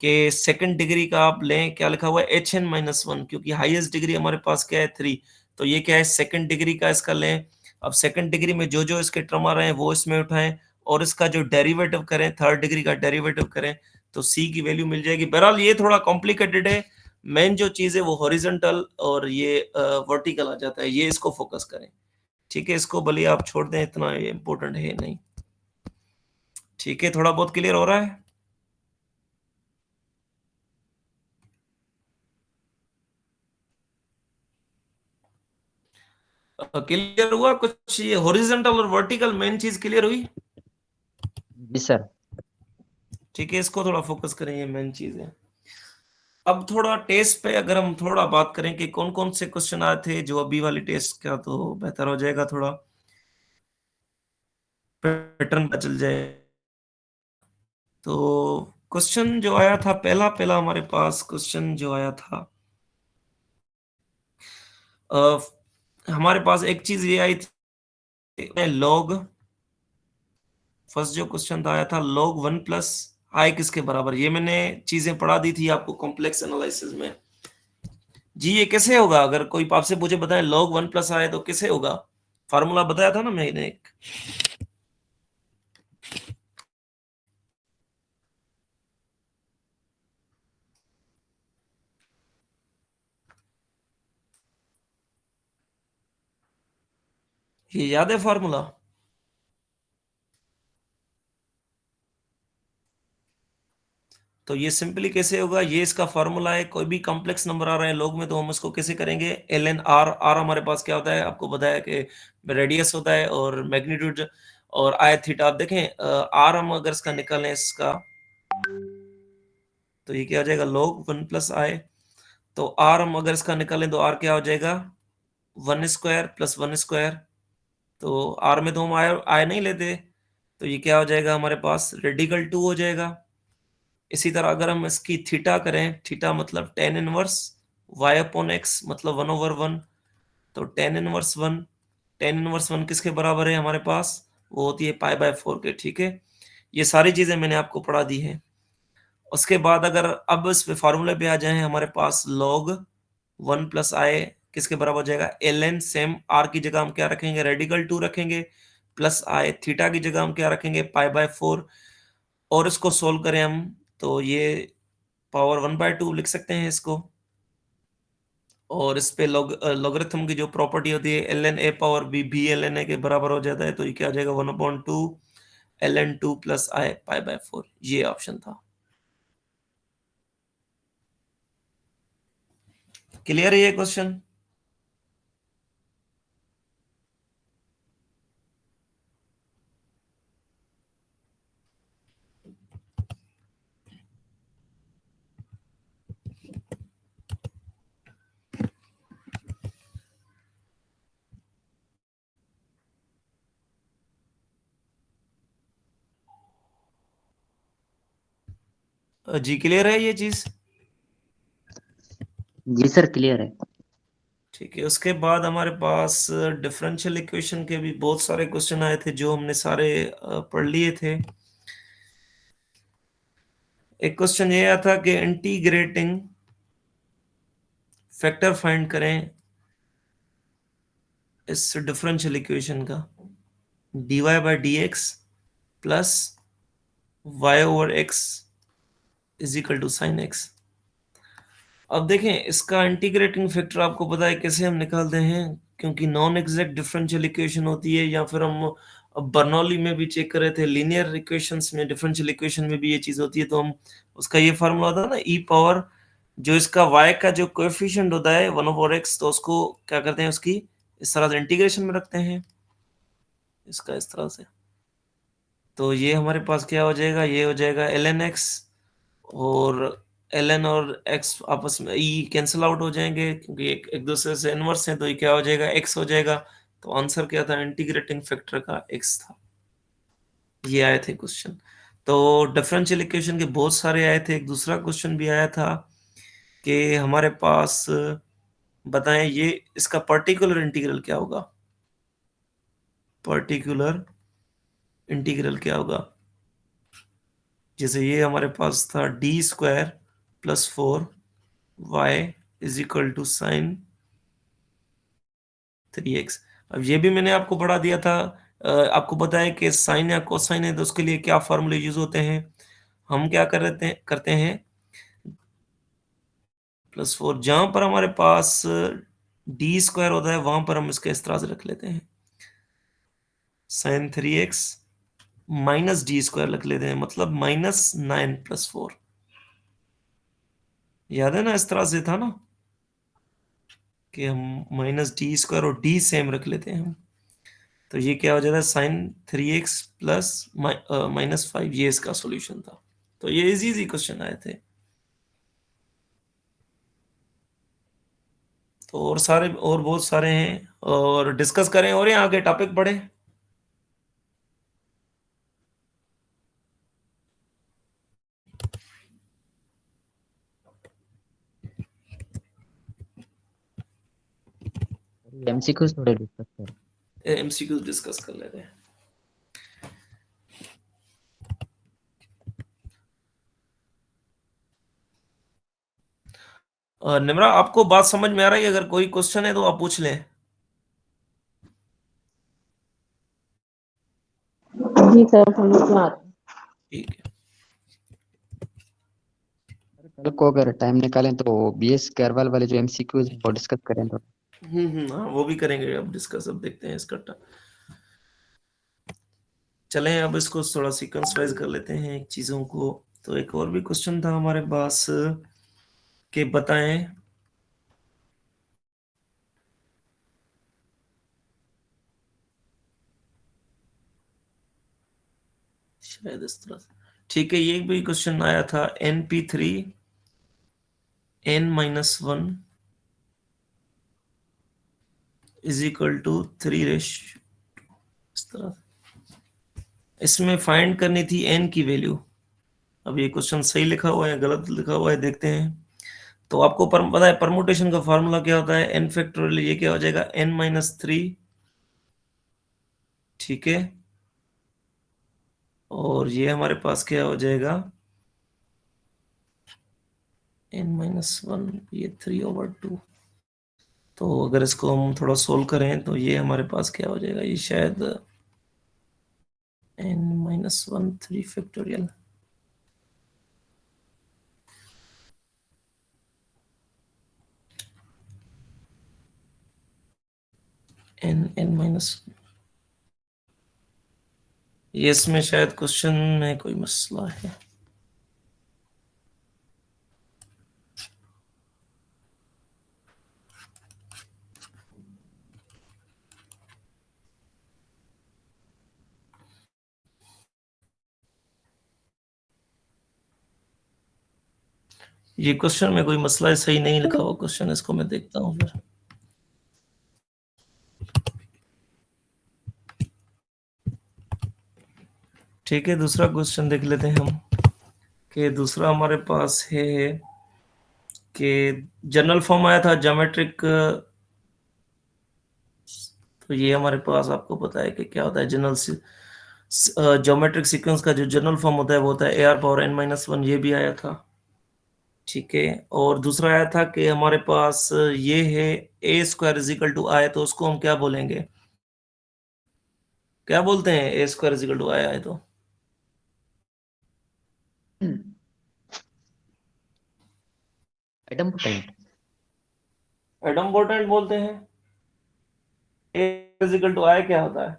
कि सेकंड डिग्री का आप लें, क्या लिखा हुआ है, एच एन माइनस वन, क्योंकि हाईएस्ट डिग्री हमारे पास क्या है, 3। तो ये क्या है, सेकंड डिग्री का इसका लें। अब सेकंड डिग्री में जो जो इसके टर्म आ रहे हैं वो इसमें उठाएं, और इसका जो डेरिवेटिव करें, थर्ड डिग्री का डेरिवेटिव करें, तो सी की वैल्यू मिल जाएगी। बहरहाल ये थोड़ा कॉम्प्लिकेटेड है, मेन जो चीज है वो हॉरिजॉन्टल और ये वर्टिकल आ जाता है, ये इसको फोकस करें। ठीक है, इसको भले आप छोड़ दें, इतना इंपॉर्टेंट है नहीं। ठीक है, थोड़ा बहुत क्लियर हो रहा है? क्लियर हुआ कुछ, ये हॉरिजॉन्टल और वर्टिकल मेन चीज क्लियर हुई? जी सर। ठीक है, इसको थोड़ा फोकस करें, ये मेन चीज है। अब थोड़ा टेस्ट पे अगर हम थोड़ा बात करें कि कौन कौन से क्वेश्चन आए थे जो अभी वाली टेस्ट का, तो बेहतर हो जाएगा, थोड़ा पैटर्न पता चल जाए। तो क्वेश्चन जो आया था, पहला पहला हमारे पास क्वेश्चन जो आया था, अ, हमारे पास एक चीज ये आई थी, लॉग, फर्स्ट जो क्वेश्चन था आया था, log 1 प्लस आई किसके बराबर। ये मैंने चीजें पढ़ा दी थी आपको कॉम्प्लेक्स एनालिसिस में। जी ये कैसे होगा, अगर कोई आपसे मुझे बताए log 1 प्लस आई तो कैसे होगा, फार्मूला बताया था ना मैंने एक। ये याद है फॉर्मूला? तो ये सिंपली कैसे होगा, ये इसका फॉर्मूला है। कोई भी कॉम्प्लेक्स नंबर आ रहा है लॉग में तो हम इसको कैसे करेंगे, एल एन आर। आर हमारे पास क्या होता है, आपको बताया कि रेडियस होता है और मैग्नीट्यूड और आई थीटा। आप देखें आर हम अगर इसका निकालें इसका, तो ये क्या हो जाएगा, log 1 + i। तो आर हम अगर इसका निकालें तो आर क्या हो जाएगा, 1² + 1²। तो आर में तो हम आई नहीं लेते, तो ये क्या हो जाएगा हमारे पास, रेडिकल 2 हो जाएगा। इसी तरह अगर हम इसकी थीटा करें, थीटा मतलब tan इनवर्स y/x मतलब 1/1। तो tan इनवर्स 1, tan इनवर्स 1 किसके बराबर है हमारे पास, वो होती है π/4 के। ठीक है, ये सारी चीजें मैंने आपको पढ़ा दी है। उसके बाद अगर अब इस फार्मूले पे आ जाए, हमारे पास log 1 + i किसके बराबर हो जाएगा, ln। सेम r की जगह हम क्या रखेंगे, रेडिकल 2 रखेंगे, प्लस i। थीटा की जगह हम क्या रखेंगे, π/4। और इसको सोल्व करें हम, तो ये पावर 1/2 लिख सकते हैं इसको। और इस पे लॉगरिथम की जो प्रॉपर्टी होती है, ln a power b ln a के बराबर हो जाता है। तो ये क्या आ जाएगा, 1/2 ln 2 + i π/4। ये ऑप्शन था। क्लियर है ये क्वेश्चन? जी क्लियर है ये चीज? जी सर क्लियर है। ठीक है, उसके बाद हमारे पास डिफरेंशियल इक्वेशन के भी बहुत सारे क्वेश्चन आए थे जो हमने सारे पढ़ लिए थे। एक क्वेश्चन ये आया था कि इंटीग्रेटिंग फैक्टर फाइंड करें इस डिफरेंशियल इक्वेशन का, dy/dx plus y/x = sin x। अब देखें, इसका इंटीग्रेटिंग फैक्टर आपको पता है कैसे हम निकालते हैं, क्योंकि नॉन एग्जैक्ट डिफरेंशियल इक्वेशन होती है, या फिर हम बर्नौली में भी चेक कर रहे थे, लीनियर इक्वेशंस में, डिफरेंशियल इक्वेशन में भी ये चीज होती है। तो हम उसका ये फार्मूला होता है ना, ई पावर, जो इसका y का जो कोएफिशिएंट होता है 1/x, तो उसको क्या करते हैं, उसकी इस तरह से इंटीग्रेशन में रखते हैं, इसका इस तरह से। तो ये हमारे पास क्या हो जाएगा, ये हो जाएगा ln x। और ln और x आपस में ई कैंसिल आउट हो जाएंगे, क्योंकि एक दूसरे से इनवर्स है। तो ये क्या हो जाएगा, x हो जाएगा। तो आंसर क्या था, इंटीग्रेटिंग फैक्टर का x था। ये आए थे क्वेश्चन। तो डिफरेंशियल इक्वेशन के बहुत सारे आए थे। एक दूसरा क्वेश्चन भी आया था कि हमारे पास बताएं, ये इसका पर्टिकुलर इंटीग्रल क्या होगा, पर्टिकुलर इंटीग्रल क्या होगा। जैसे ये हमारे पास था d² + 4y = sin 3x। अब ये भी मैंने आपको पढ़ा दिया था। आपको पता है कि साइन या कोसाइन है तो उसके लिए क्या फॉर्मूले यूज होते हैं। हम क्या करते हैं +4, जहां पर हमारे पास d² होता है वहां पर हम इसके इस तरह से रख लेते हैं, sin 3x - d² रख लेते हैं, मतलब -9 + 4। याद है ना, इस तरह से था ना कि हम -d² और d सेम रख लेते हैं हम। तो ये क्या हो जाता है, sin 3x + -5। ये इसका सॉल्यूशन था। तो ये इजी इजी क्वेश्चन आए थे। तो और सारे और बहुत सारे हैं, और डिस्कस करें और यहाँ आगे टॉपिक पढ़े। एमसीक्यूज थोड़े डिस्कस करें। एमसीक्यू डिस्कस कर लेते हैं। निम्रा, आपको बात समझ में आ रही है? अगर कोई क्वेश्चन है तो आप पूछ लें। जी सर, समझ में आ रहा है। ठीक है। कल को अगर टाइम निकालें तो बीएस केरवाल वाले जो एमसीक्यूज वो डिस्कस करें तो। हाँ, वो भी करेंगे अब डिस्कस, अब देखते हैं इसका चलें अब इसको थोड़ा सीक्वेंस वाइज कर लेते हैं चीजों को। तो एक और भी क्वेश्चन था हमारे पास कि बताएं शायद इस तरह से, ठीक है, ये भी क्वेश्चन आया था NP3 n-1 is equal to 3 इस तरह। इसमें फाइंड करनी थी n की वैल्यू। अब ये क्वेश्चन सही लिखा हुआ है गलत लिखा हुआ है देखते हैं। तो आपको पता है परमुटेशन का फॉर्मूला क्या होता है, n फैक्टोरियल, ये क्या हो जाएगा n-3, ठीक है, और ये हमारे पास क्या हो जाएगा n-1, ये 3/2। तो अगर इसको हम थोड़ा सोल्व करें तो ये हमारे पास क्या हो जाएगा, ये शायद n-1 3 फैक्टोरियल n-, ये इसमें शायद क्वेश्चन में कोई मसला है। ये क्वेश्चन में कोई मसला है, सही नहीं लिखा हुआ क्वेश्चन, इसको मैं देखता हूँ फिर। ठीक है, दूसरा क्वेश्चन देख लेते हैं हम कि दूसरा हमारे पास है कि जनरल फॉर्म आया था ज्योमेट्रिक। तो ये हमारे पास आपको पता है कि क्या होता है जनरल ज्योमेट्रिक सीक्वेंस का जो जनरल फॉर्म होता है वो होता है AR⁻n-1, ये भी आया था, ठीक है। और दूसरा आया था कि हमारे पास ये है A² = I, तो उसको हम क्या बोलेंगे, क्या बोलते हैं A² = I आए तो idempotent। एडम्पोटेंट बोलते हैं। A² क्या होता है,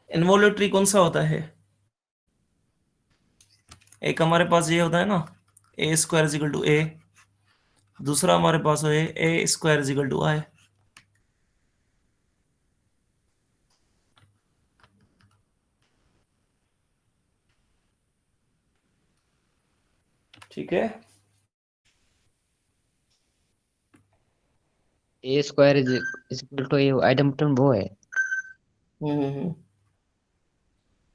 इन्वोल्यूटरी कौन सा होता है, एक हमारे पास ये होता है ना A²= A, दूसरा हमारे पास है A²= I। ठीक है, A² = A idempotent वो है।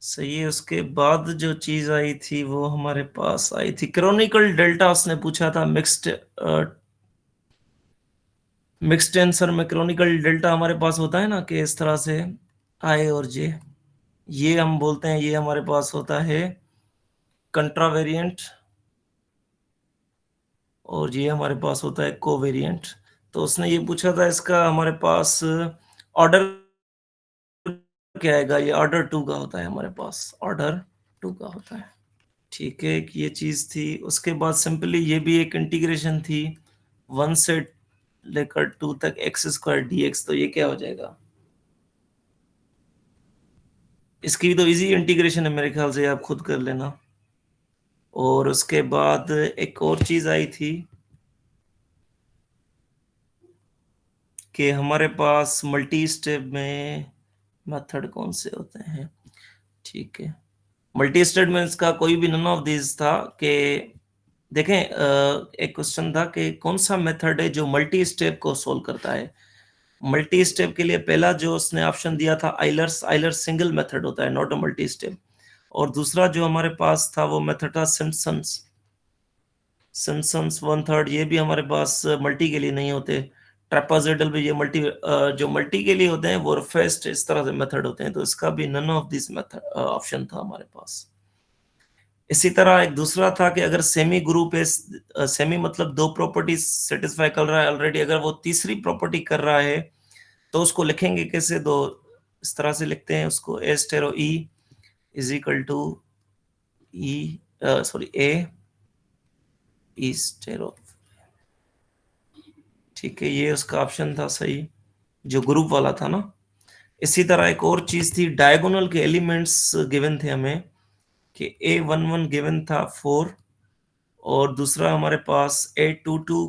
सही है। उसके बाद जो चीज आई थी वो हमारे पास आई थी क्रॉनिकल डेल्टा, उसने पूछा था मिक्स्ड टेंसर में क्रॉनिकल डेल्टा हमारे पास होता है ना कि इस तरह से I और J, ये हम बोलते हैं, ये हमारे पास होता है कंट्रावेरिएंट, और ये हमारे पास होता है कोवेरिएंट। तो उसने ये पूछा था इसका हमारे पास ऑर्डर क्या आएगा, ये ऑर्डर 2 का होता है, हमारे पास ऑर्डर 2 का होता है, ठीक है। एक ये चीज थी। उसके बाद सिंपली ये भी एक इंटीग्रेशन थी 1 से लेकर 2 तक x² dx, तो ये क्या हो जाएगा, इसकी तो इजी इंटीग्रेशन है मेरे ख्याल से, आप खुद कर लेना। और उसके बाद एक और चीज आई थी कि हमारे पास मल्टी स्टेप में मेथड कौन से होते हैं, ठीक है। मल्टी स्टेप में इसका कोई भी नन ऑफ दिस था कि देखें, एक क्वेश्चन था कि कौन सा मेथड है जो मल्टी स्टेप को सोल्व करता है। मल्टी स्टेप के लिए पहला जो उसने ऑप्शन दिया था आइलर्स सिंगल मेथड होता है, नॉट अ मल्टी स्टेप। और दूसरा जो हमारे पास था वो मेथड था सिम्पसन्स 1/3, ये भी हमारे पास मल्टी के लिए नहीं होते। ट्रेपेजोइडल भी ये जो मल्टी के लिए होते हैं वो रफेस्ट इस तरह से मेथड होते हैं, तो इसका भी none of this method option था हमारे पास। इसी तरह एक दूसरा था कि अगर सेमी ग्रुप है, सेमी मतलब दो प्रॉपर्टीज सेटिस्फाई कर रहा है ऑलरेडी, अगर वो तीसरी प्रॉपर्टी कर रहा है तो उसको लिखेंगे कैसे, दो इस तरह से लिखते हैं उसको, A स्टेरो E is equal to E sorry A ईस्टेरो, ठीक है, ये उसका ऑप्शन था सही, जो ग्रुप वाला था ना। इसी तरह एक और चीज थी, डायगोनल के एलिमेंट्स गिवन थे हमें, कि A11 गिवन था 4, और दूसरा हमारे पास A22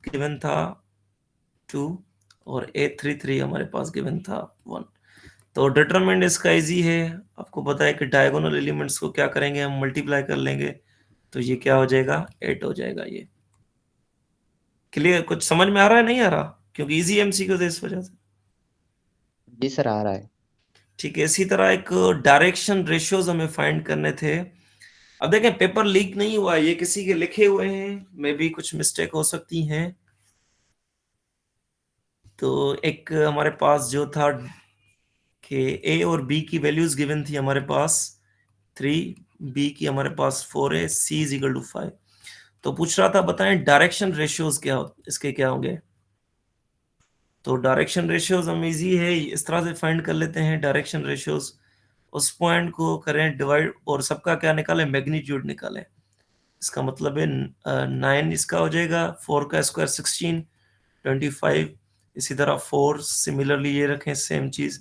गिवन था 2, और A33 हमारे पास गिवन था 1। तो डिटरमिनेंट इसका इजी है, आपको पता है कि डायगोनल एलिमेंट्स को क्या करेंगे, हम मल्टीप्लाई कर लेंगे, तो ये क्या हो जाएगा, 8 हो जाएगा। ये क्लियर, कुछ समझ में आ रहा है, नहीं आ रहा, क्योंकि इजी एमसीक्यू थे इस वजह से। जी सर आ रहा है। ठीक है, इसी तरह एक डायरेक्शन रेशियोज हमें फाइंड करने थे। अब देखें, पेपर लीक नहीं हुआ, ये किसी के लिखे हुए हैं, मे भी कुछ मिस्टेक हो सकती हैं। तो एक हमारे पास जो था कि ए और बी की वैल्यूज गिवन थी हमारे पास 3, बी की हमारे पास 4 है, सी इज इक्वल टू 5। तो पूछ रहा था बताएं डायरेक्शन रेशियोज क्या इसके क्या होंगे। तो डायरेक्शन रेशियोज हम इजी है, इस तरह से फाइंड कर लेते हैं डायरेक्शन रेशियोज। उस पॉइंट को करें डिवाइड, और सबका क्या निकालें, मैग्नीट्यूड निकालें। इसका मतलब है 9 इसका हो जाएगा, 4 का स्क्वायर 16, 25। इसी तरह 4 सिमिलरली ये रखें सेम चीज,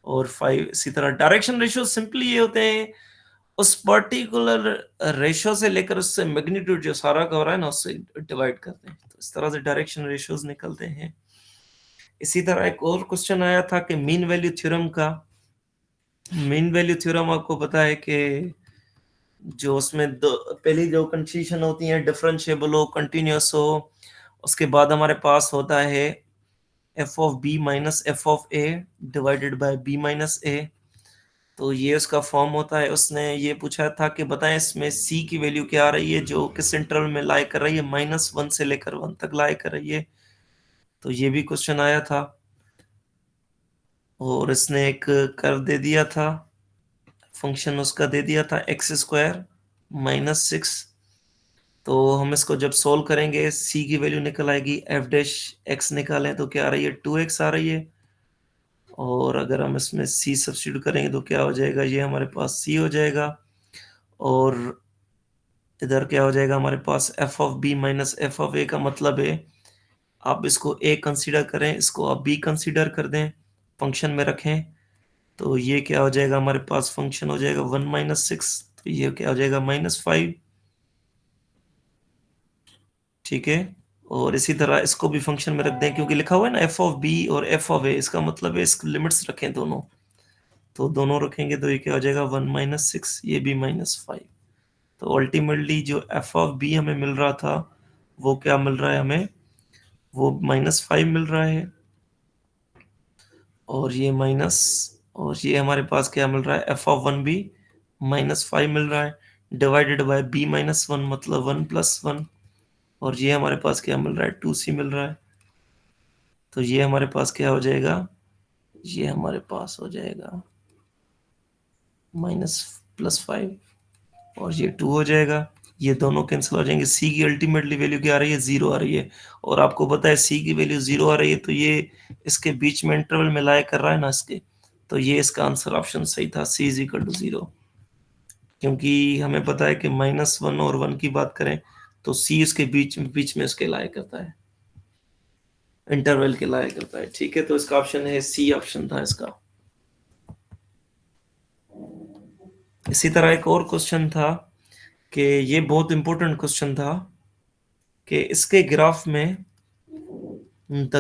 और 5 इसी तरह। डायरेक्शन रेशियो सिंपली ये होते हैं, उस पर्टिकुलर रेशियो से लेकर उससे मैग्नीट्यूड जो सारा का हो रहा है ना, उससे डिवाइड करते हैं, तो इस तरह से डायरेक्शन रेशियोज निकलते हैं। इसी तरह एक और क्वेश्चन आया था कि मीन वैल्यू थ्योरम का। मीन वैल्यू थ्योरम आपको पता है कि जो उसमें पहली जो कंडीशन होती है, डिफरेंशिएबल हो, कंटिन्यूस हो, उसके बाद हमारे पास होता है f of b minus f of a divided by b minus a. तो ये उसका फॉर्म होता है। उसने ये पूछा था कि बताएं इसमें सी की वैल्यू क्या आ रही है, जो किस इंटरवल में लाई कर रही है, -1 से लेकर 1 तक लाई कर रही है। तो ये भी क्वेश्चन आया था, और इसने एक कर्व दे दिया था, फंक्शन उसका दे दिया था x² -6। तो हम इसको जब सोल्व करेंगे, c की वैल्यू निकल आएगी, f डैश x निकालें तो क्या आ रही है, 2x आ रही है। और अगर हम इसमें c सब्स्टिट्यूट करेंगे तो क्या हो जाएगा, ये हमारे पास c हो जाएगा। और इधर क्या हो जाएगा हमारे पास, f of b minus f of a, का मतलब है आप इसको a कंसीडर करें, इसको आप b कंसीडर कर दें, फंक्शन में रखें। तो ये क्या हो जाएगा हमारे पास, फंक्शन हो जाएगा 1 - 6, तो ये क्या हो जाएगा -5। ठीक है, और इसी तरह इसको भी फंक्शन में रख दें, क्योंकि लिखा हुआ है ना एफ ऑफ बी और एफ ऑफ ए, इसका मतलब है इसको लिमिट्स रखें दोनों। तो दोनों रखेंगे तो ये क्या हो जाएगा, 1 - 6, ये भी -5। तो अल्टीमेटली जो एफ ऑफ बी हमें मिल रहा था, वो क्या मिल रहा है हमें, वो -5 मिल रहा है। और ये माइनस, और ये हमारे पास क्या मिल रहा है, एफ ऑफ 1 भी -5 मिल रहा है, डिवाइडेड बाय b - 1, मतलब 1 + 1। और ये हमारे पास क्या मिल रहा है, 2c मिल रहा है। तो ये हमारे पास क्या हो जाएगा, ये हमारे पास हो जाएगा -+5, और ये 2 हो जाएगा। ये दोनों कैंसिल हो जाएंगे, सी की अल्टीमेटली वैल्यू क्या आ रही है, 0 आ रही है। और आपको पता है सी की वैल्यू 0 आ रही है, तो ये इसके बीच में इंटरवल में लाया कर रहा है ना इसके, तो ये इसका आंसर ऑप्शन सही था, सी इज इक्वल टू 0। क्योंकि हमें पता है कि -1 और 1 की बात करें तो सी इसके बीच में इसके लाया करता है, इंटरवल के लाया करता है। ठीक है, तो इसका ऑप्शन है सी, ऑप्शन था इसका। इसी तरह एक और क्वेश्चन था, कि ये बहुत इंपॉर्टेंट क्वेश्चन था, कि इसके ग्राफ में the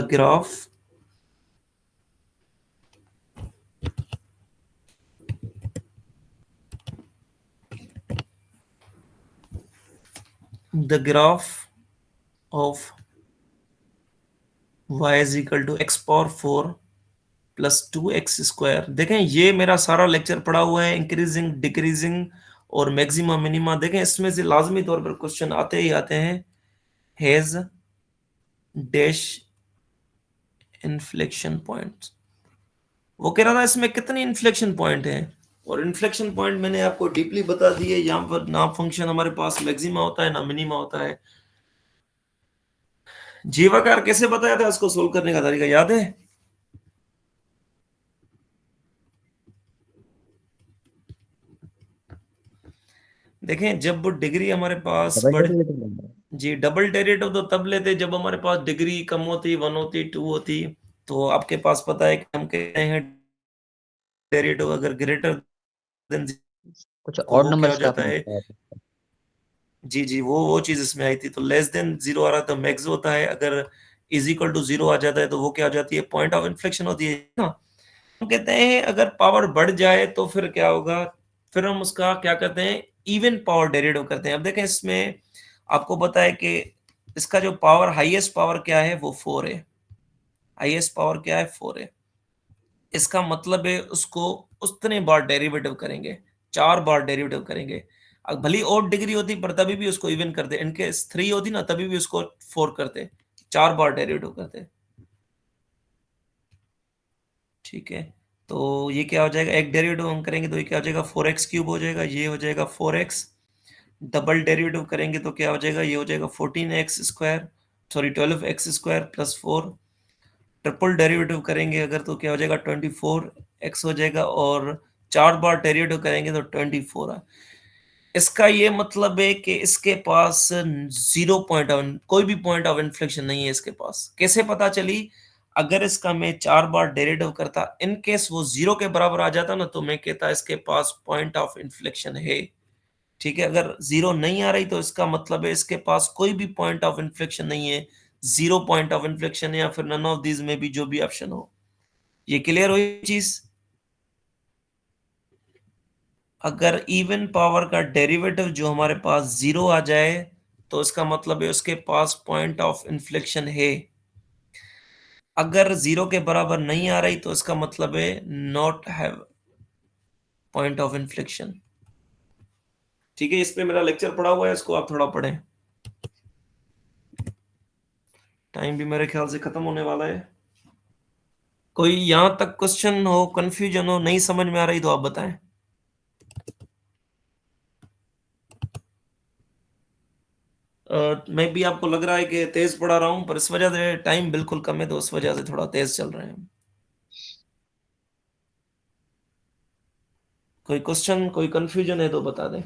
graph of y is equal to x⁴ +2x²। देखें, ये मेरा सारा लेक्चर पड़ा हुआ है इंक्रीजिंग, डिक्रीजिंग और मैक्सिमा मिनिमा। देखें, इसमें से लाजमी तौर पर क्वेश्चन आते ही आते हैं, हैज डैश इन्फ्लेक्शन पॉइंट। वो कह रहा था इसमें कितने इन्फ्लेक्शन पॉइंट हैं, और इन्फ्लेक्शन पॉइंट मैंने आपको डीपली बता दिए। यहाँ पर ना फंक्शन हमारे पास मैक्सिमा होता है ना मिनिमा होता है। जीवाकार कैसे बताया था, इसको सोल्व करने का तरीका याद है? देखें, जब डिग्री हमारे पास डबल बढ़, डेरिवेटिव लेंगे। जी, डबल डेरिवेटिव तो तब लेते जब हमारे पास डिग्री कम होती, 1 होती, 2 होती। तो आपके पास पता है कि हम कहते हैं डेरिवेटिव अगर ग्रेटर देन कुछ तो और वो क्या हो नंबर्स का जाता आपने है। बताया था। जी, जी, वो चीज़ इसमें आई थी। तो लेस देन 0 आ रहा था मैक्स होता है, अगर इज़ इक्वल टू 0 आ जाता है तो वो क्या हो जाती है, पॉइंट ऑफ इन्फ्लेक्शन होती है ना। हम कहते हैं अगर पावर बढ़ जाए तो फिर क्या होगा, फिर हम उसका क्या करते हैं, इवन पावर डेरिवेटिव करते हैं। अब देखें इसमें आपको पता है कि इसका जो पावर हाईएस्ट पावर क्या है वो 4 है। हाईएस्ट पावर क्या है 4 है। इसका मतलब है उसको उतने बार डेरिवेटिव करेंगे, 4 बार डेरिवेटिव करेंगे। भले ही ओड डिग्री होती पर तभी भी उसको इवन करते। इनकेस 3 होती ना तभी भी उसको 4 करते, 4 बार डेरिवेटिव करते। ठीक है, तो ये क्या हो जाएगा, एक डेरिवेटिव हम करेंगे तो ये क्या हो जाएगा 4x क्यूब हो जाएगा, ये हो जाएगा 4x। डबल डेरिवेटिव करेंगे तो क्या हो जाएगा, ये हो जाएगा 14x square, sorry 12x square plus 4। Triple derivative करेंगे अगर तो क्या हो जाएगा 24x हो जाएगा, और 4 बार डेरिवेटिव करेंगे तो 24 है। इसका ये मतलब है कि इसके पास जीरो पॉइंट ऑफ, कोई भी पॉइंट ऑफ इन्फ्लेक्शन नहीं है इसके पास। कैसे पता चली, अगर इसका मैं 4 बार डेरिवेटिव करता, इन केस वो 0 के बराबर आ जाता ना तो मैं कहता इसके पास पॉइंट ऑफ इन्फ्लेक्शन है। ठीक है, अगर 0 नहीं आ रही तो इसका मतलब है इसके पास कोई भी पॉइंट ऑफ इन्फ्लेक्शन नहीं है, 0 पॉइंट ऑफ इन्फ्लेक्शन है, या फिर नन ऑफ दीज में भी जो भी ऑप्शन हो। ये क्लियर हुई चीज। अगर इवन पावर का डेरिवेटिव जो हमारे पास 0 आ जाए तो इसका मतलब है उसके पास पॉइंट ऑफ इन्फ्लेक्शन है। अगर 0 के बराबर नहीं आ रही तो इसका मतलब है not have point of inflection. ठीक है, इस पे मेरा लेक्चर पड़ा हुआ है, इसको आप थोड़ा पढ़ें। टाइम भी मेरे ख्याल से खत्म होने वाला है। कोई यहां तक क्वेश्चन हो, कंफ्यूजन हो, नहीं समझ में आ रही तो आप बताएं। मैं भी आपको लग रहा है कि तेज पढ़ा रहा हूं, पर इस वजह से टाइम बिल्कुल कम है तो उस वजह से थोड़ा तेज चल रहे हैं। कोई क्वेश्चन, कोई कंफ्यूजन है तो बता दें।